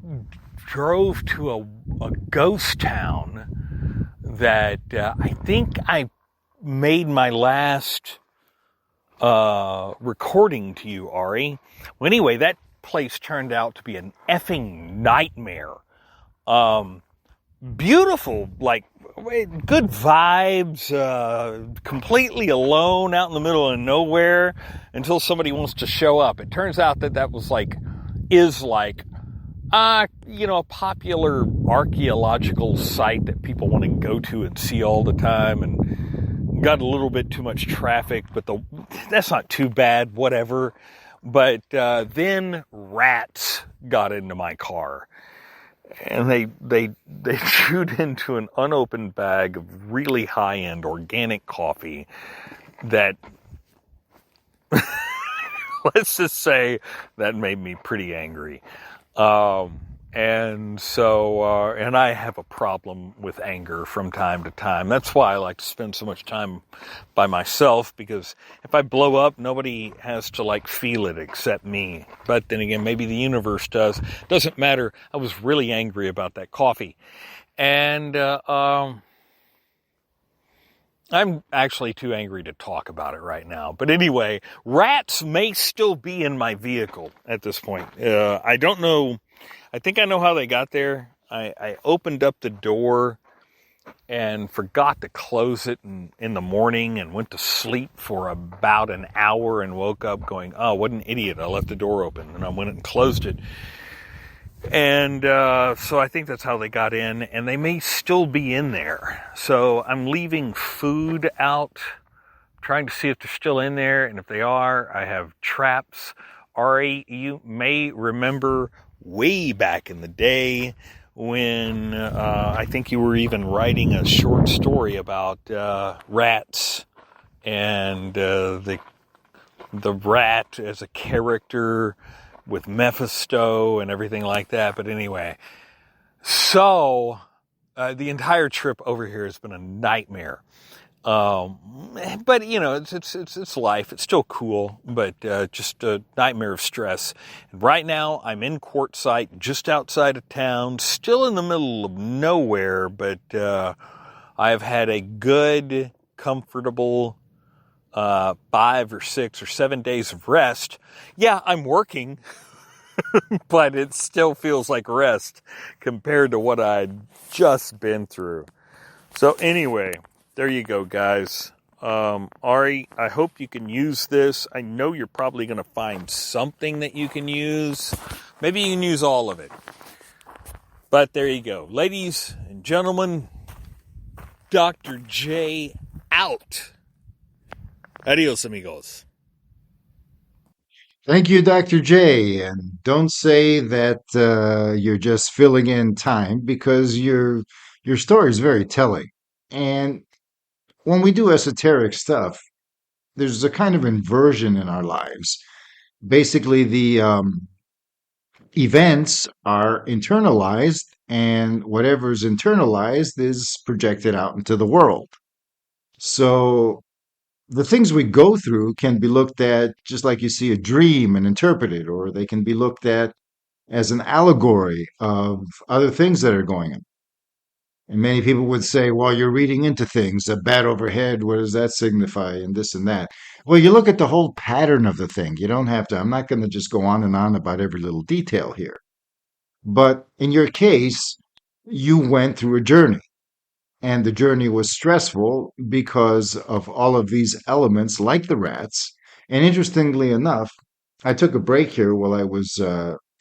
drove to a ghost town that I think I made my last recording to you, Ari. Well, anyway, that place turned out to be an effing nightmare. Beautiful, like, good vibes, completely alone out in the middle of nowhere until somebody wants to show up. It turns out that was is a popular archaeological site that people want to go to and see all the time, and got a little bit too much traffic, but that's not too bad, whatever. But then rats got into my car. And they chewed into an unopened bag of really high-end organic coffee that, let's just say, that made me pretty angry. And so, and I have a problem with anger from time to time. That's why I like to spend so much time by myself, because if I blow up, nobody has to feel it except me. But then again, maybe the universe does. Doesn't matter. I was really angry about that coffee. And, I'm actually too angry to talk about it right now. But anyway, rats may still be in my vehicle at this point. I don't know. I think I know how they got there. I opened up the door and forgot to close it in the morning and went to sleep for about an hour and woke up going, oh, what an idiot. I left the door open. And I went and closed it. And so I think that's how they got in. And they may still be in there. So I'm leaving food out, trying to see if they're still in there. And if they are, I have traps. Ari, you may remember way back in the day when I think you were even writing a short story about rats and the rat as a character with Mephisto and everything like that. But anyway, so the entire trip over here has been a nightmare. But it's life. It's still cool, but just a nightmare of stress. And right now, I'm in Quartzite, just outside of town, still in the middle of nowhere. But I've had a good, comfortable 5 or 6 or 7 days of rest. Yeah, I'm working, but it still feels like rest compared to what I'd just been through. So anyway. There you go, guys. Ari, I hope you can use this. I know you're probably going to find something that you can use. Maybe you can use all of it. But there you go. Ladies and gentlemen, Dr. J out. Adios, amigos. Thank you, Dr. J. And don't say that you're just filling in time, because your story is very telling. And when we do esoteric stuff, there's a kind of inversion in our lives. Basically, the events are internalized, and whatever's internalized is projected out into the world. So the things we go through can be looked at just like you see a dream and interpreted, or they can be looked at as an allegory of other things that are going on. And many people would say, well, you're reading into things, a bat overhead, what does that signify, and this and that. Well, you look at the whole pattern of the thing. You don't have to, I'm not going to just go on and on about every little detail here. But in your case, you went through a journey, and the journey was stressful because of all of these elements, like the rats. And interestingly enough, I took a break here while I was,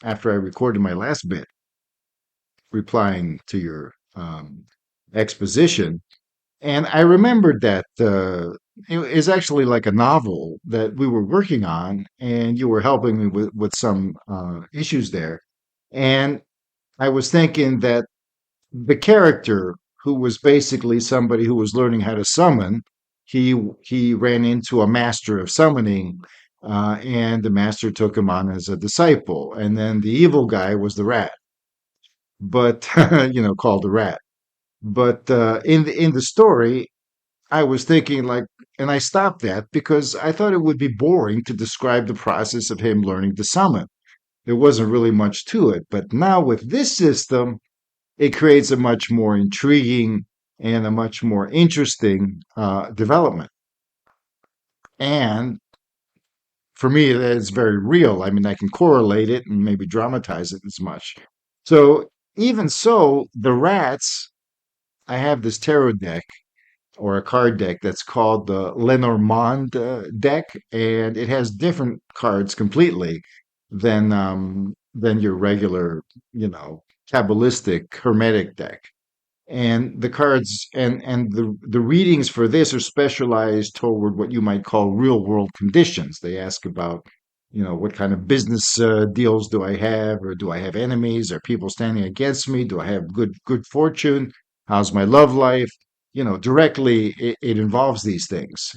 after I recorded my last bit, replying to your exposition. And I remembered that it is actually like a novel that we were working on, and you were helping me with some issues there. And I was thinking that the character who was basically somebody who was learning how to summon, he ran into a master of summoning, and the master took him on as a disciple. And then the evil guy was the rat, but called the rat. But in the story, I was thinking like, and I stopped that because I thought it would be boring to describe the process of him learning to summon. There wasn't really much to it. But now with this system, it creates a much more intriguing and a much more interesting development. And for me, it's very real. I mean, I can correlate it and maybe dramatize it as much. So even so, the rats, I have this tarot deck or a card deck that's called the Lenormand deck, and it has different cards completely than your regular, you know, Kabbalistic Hermetic deck. And the cards and the readings for this are specialized toward what you might call real world conditions. They ask about, what kind of business deals do I have, or do I have enemies? Are people standing against me? Do I have good fortune? How's my love life? Directly it involves these things.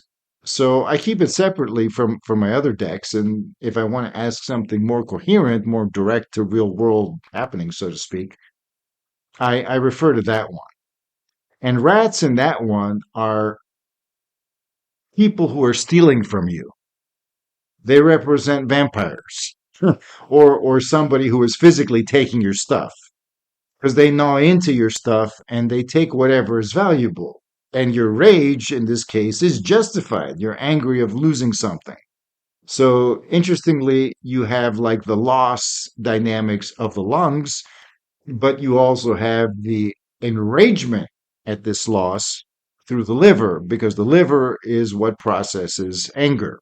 So I keep it separately from my other decks, and if I want to ask something more coherent, more direct to real world happenings, so to speak, I refer to that one. And rats in that one are people who are stealing from you. They represent vampires or somebody who is physically taking your stuff because they gnaw into your stuff and they take whatever is valuable. And your rage in this case is justified. You're angry of losing something. So interestingly, you have like the loss dynamics of the lungs, but you also have the enragement at this loss through the liver, because the liver is what processes anger.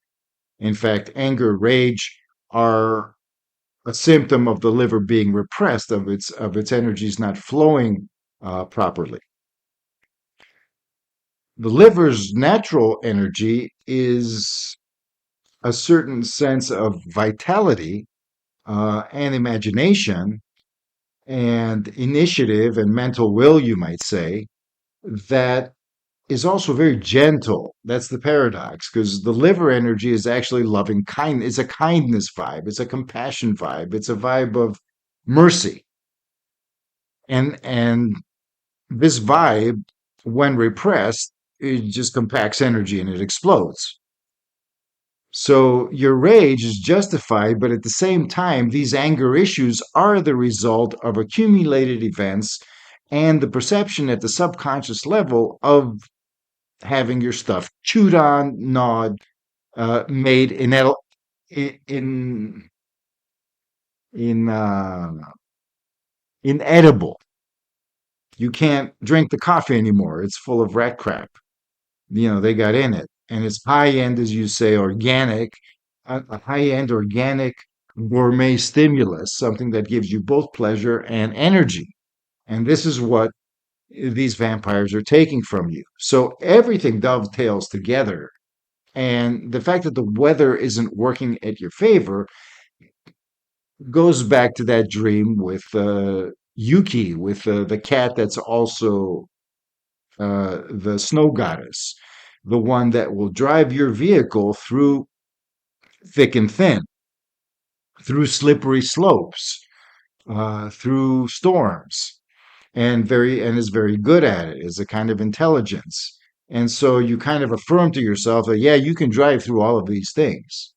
In fact, anger, rage are a symptom of the liver being repressed, of its energies not flowing properly. The liver's natural energy is a certain sense of vitality and imagination and initiative and mental will, you might say, that is also very gentle. That's the paradox, because the liver energy is actually loving kindness. It's a kindness vibe. It's a compassion vibe. It's a vibe of mercy. And this vibe, when repressed, it just compacts energy and it explodes. So your rage is justified, but at the same time, these anger issues are the result of accumulated events and the perception at the subconscious level of having your stuff chewed on, gnawed, made in in inedible. You can't drink the coffee anymore. It's full of rat crap. They got in it, and it's high end, as you say, organic, a high end organic gourmet stimulus, something that gives you both pleasure and energy. And this is what these vampires are taking from you. So everything dovetails together. And the fact that the weather isn't working at your favor goes back to that dream with Yuki, with the cat that's also the snow goddess. the one that will drive your vehicle through thick and thin, through slippery slopes, through storms, and is very good at it, is a kind of intelligence. And so you kind of affirm to yourself that, yeah, you can drive through all of these things.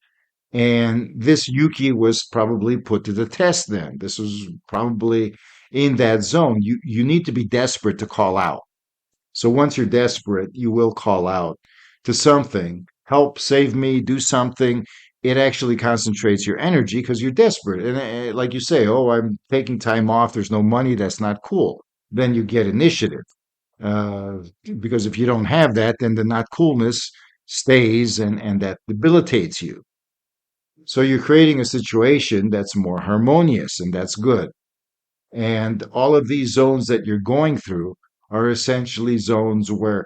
And this Yuki was probably put to the test then. This was probably in that zone. You need to be desperate to call out. So once you're desperate, you will call out to something, help, save me, do something. It actually concentrates your energy because you're desperate. And like you say, oh, I'm taking time off. There's no money. That's not cool. Then you get initiative. Uh, because if you don't have that, then the not coolness stays and that debilitates you. So you're creating a situation that's more harmonious, and that's good. And all of these zones that you're going through are essentially zones where,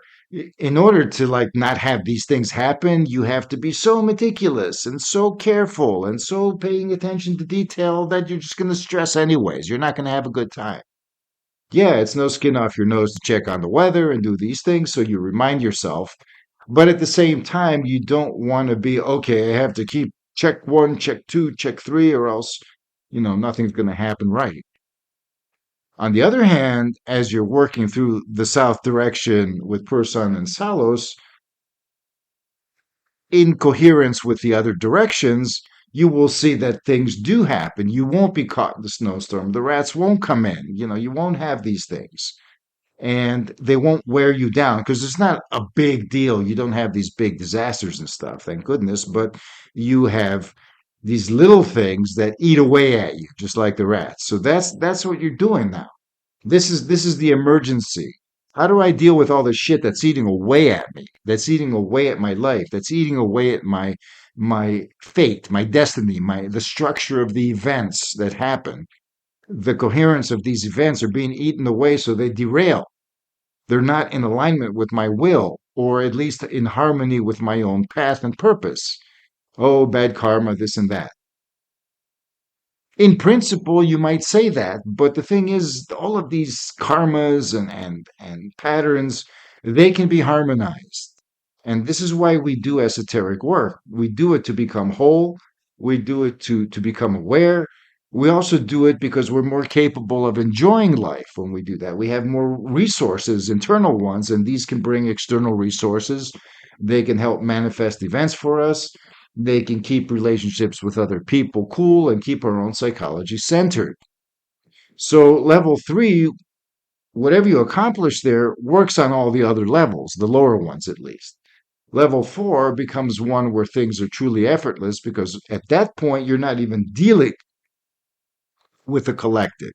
in order to like not have these things happen, you have to be so meticulous and so careful and so paying attention to detail that you're just going to stress anyways. You're not going to have a good time. Yeah, it's no skin off your nose to check on the weather and do these things. So you remind yourself. But at the same time, you don't want to be, okay, I have to keep check one, check two, check three, or else, nothing's going to happen right. On the other hand, as you're working through the south direction with Pursan and Salos, in coherence with the other directions, you will see that things do happen. You won't be caught in the snowstorm. The rats won't come in. You won't have these things. And they won't wear you down because it's not a big deal. You don't have these big disasters and stuff, thank goodness. But you have these little things that eat away at you, just like the rats. So that's what you're doing now. This is the emergency. How do I deal with all the shit that's eating away at me? That's eating away at my life. That's eating away at my fate, my destiny, my the structure of the events that happen. The coherence of these events are being eaten away, so they derail. They're not in alignment with my will, or at least in harmony with my own path and purpose. Oh, bad karma, this and that. In principle, you might say that, but the thing is, all of these karmas and patterns, they can be harmonized. And this is why we do esoteric work. We do it to become whole. We do it to become aware. We also do it because we're more capable of enjoying life when we do that. We have more resources, internal ones, and these can bring external resources. They can help manifest events for us. They can keep relationships with other people cool and keep our own psychology centered. So, level three, whatever you accomplish there, works on all the other levels, the lower ones at least. Level four becomes one where things are truly effortless because at that point, you're not even dealing with the collective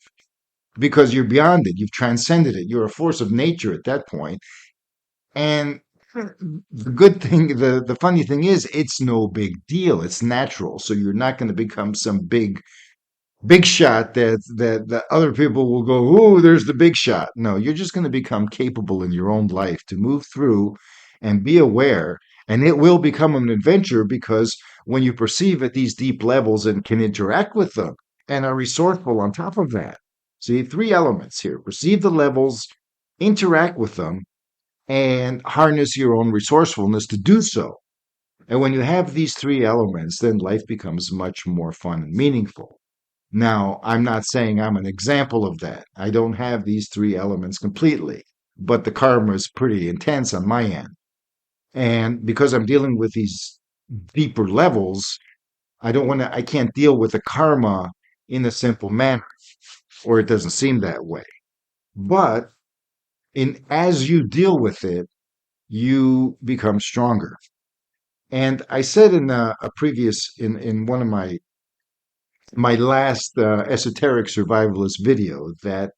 because you're beyond it. You've transcended it. You're a force of nature at that point. And the good thing, the funny thing is, it's no big deal. It's natural. So you're not going to become some big shot that other people will go, "Ooh, there's the big shot." No, you're just going to become capable in your own life to move through and be aware. And it will become an adventure because when you perceive at these deep levels and can interact with them and are resourceful on top of that. See, three elements here: perceive the levels, interact with them, and harness your own resourcefulness to do so. And when you have these three elements, then life becomes much more fun and meaningful. Now, I'm not saying I'm an example of that. I don't have these three elements completely, but the karma is pretty intense on my end. And because I'm dealing with these deeper levels, I can't deal with the karma in a simple manner, or it doesn't seem that way. But as you deal with it, you become stronger. And I said in a previous, in one of my last esoteric survivalist video that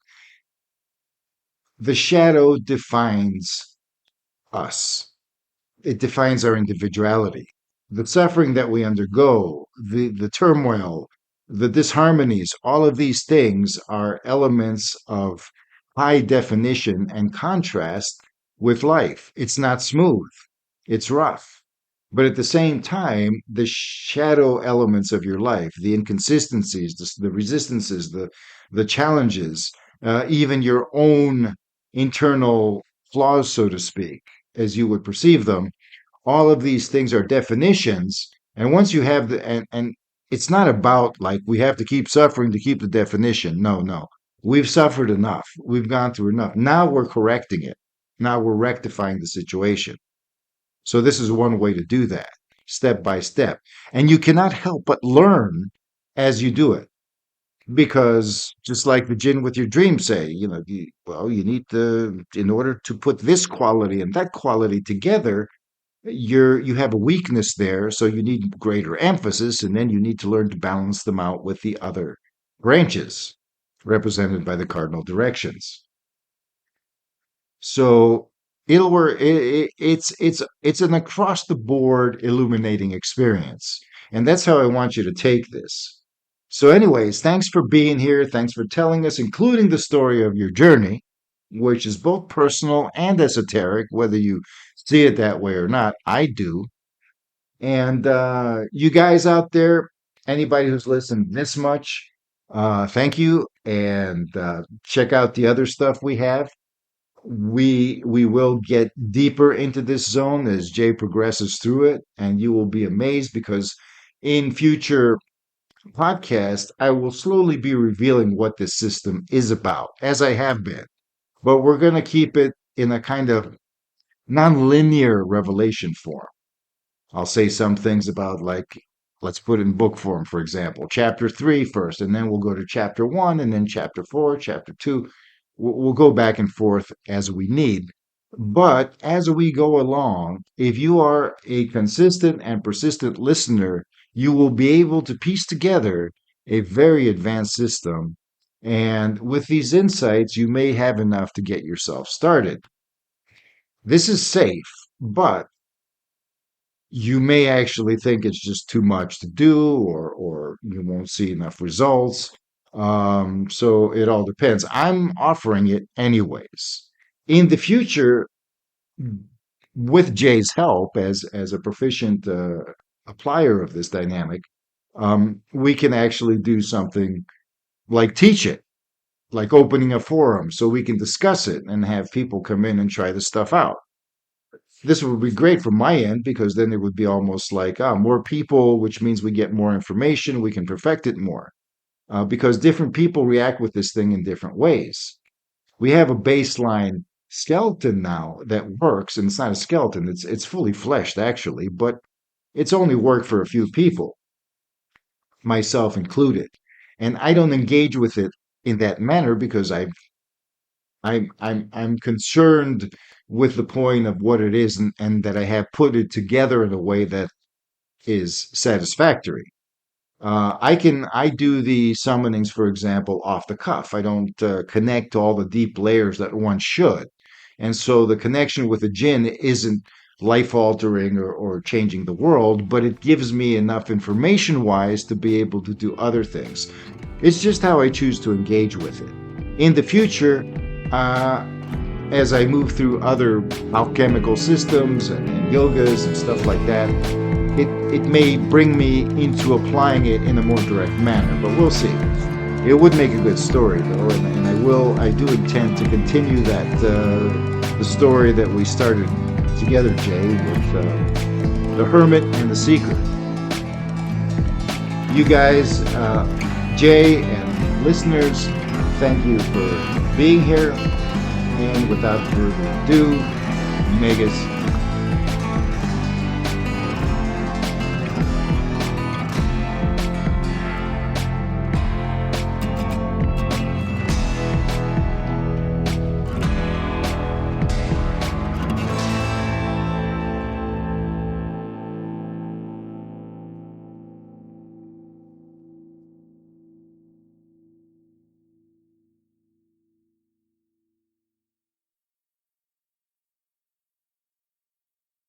the shadow defines us. It defines our individuality. The suffering that we undergo, the turmoil, the disharmonies, all of these things are elements of high definition and contrast with life. It's not smooth, it's rough. But at the same time, the shadow elements of your life, the inconsistencies, the resistances, the challenges, even your own internal flaws, so to speak, as you would perceive them, all of these things are definitions. And once you have and it's not about like we have to keep suffering to keep the definition. No, no. We've suffered enough. We've gone through enough. Now we're correcting it. Now we're rectifying the situation. So this is one way to do that, step by step. And you cannot help but learn as you do it. Because just like the jinn with your dream say, you need to, in order to put this quality and that quality together, you have a weakness there, so you need greater emphasis, and then you need to learn to balance them out with the other branches represented by the cardinal directions. So it'll work. It's an across the board illuminating experience, and that's how I want you to take this. So, anyways, thanks for being here. Thanks for telling us, including the story of your journey, which is both personal and esoteric, whether you see it that way or not. I do. And you guys out there, anybody who's listened this much, thank you. And check out the other stuff we have. We will get deeper into this zone as Jay progresses through it, and you will be amazed because in future podcasts, I will slowly be revealing what this system is about, as I have been. But we're going to keep it in a kind of non-linear revelation form. I'll say some things about, like, let's put it in book form, for example, chapter 3 first, and then we'll go to chapter 1, and then chapter 4, chapter 2. We'll go back and forth as we need. But as we go along, if you are a consistent and persistent listener, you will be able to piece together a very advanced system. And with these insights, you may have enough to get yourself started. This is safe, but you may actually think it's just too much to do, or you won't see enough results. So it all depends. I'm offering it anyways. In the future, with Jay's help as a proficient applier of this dynamic, we can actually do something like teach it, like opening a forum so we can discuss it and have people come in and try the stuff out. This would be great from my end because then it would be almost like more people, which means we get more information, we can perfect it more. Because different people react with this thing in different ways. We have a baseline skeleton now that works, and it's not a skeleton, it's fully fleshed actually, but it's only worked for a few people, myself included. And I don't engage with it in that manner because I'm concerned with the point of what it is, and that I have put it together in a way that is satisfactory. I do the summonings, for example, off the cuff. I don't connect to all the deep layers that one should. And so the connection with the jinn isn't life altering or changing the world, but it gives me enough information wise to be able to do other things. It's just how I choose to engage with it. In the future, as I move through other alchemical systems and yogas and stuff like that, it may bring me into applying it in a more direct manner, but we'll see. It would make a good story, though, and I do intend to continue that the story that we started together, Jay, with the Hermit and the Seeker. You guys, Jay and listeners, thank you for being here. And without further ado, Magus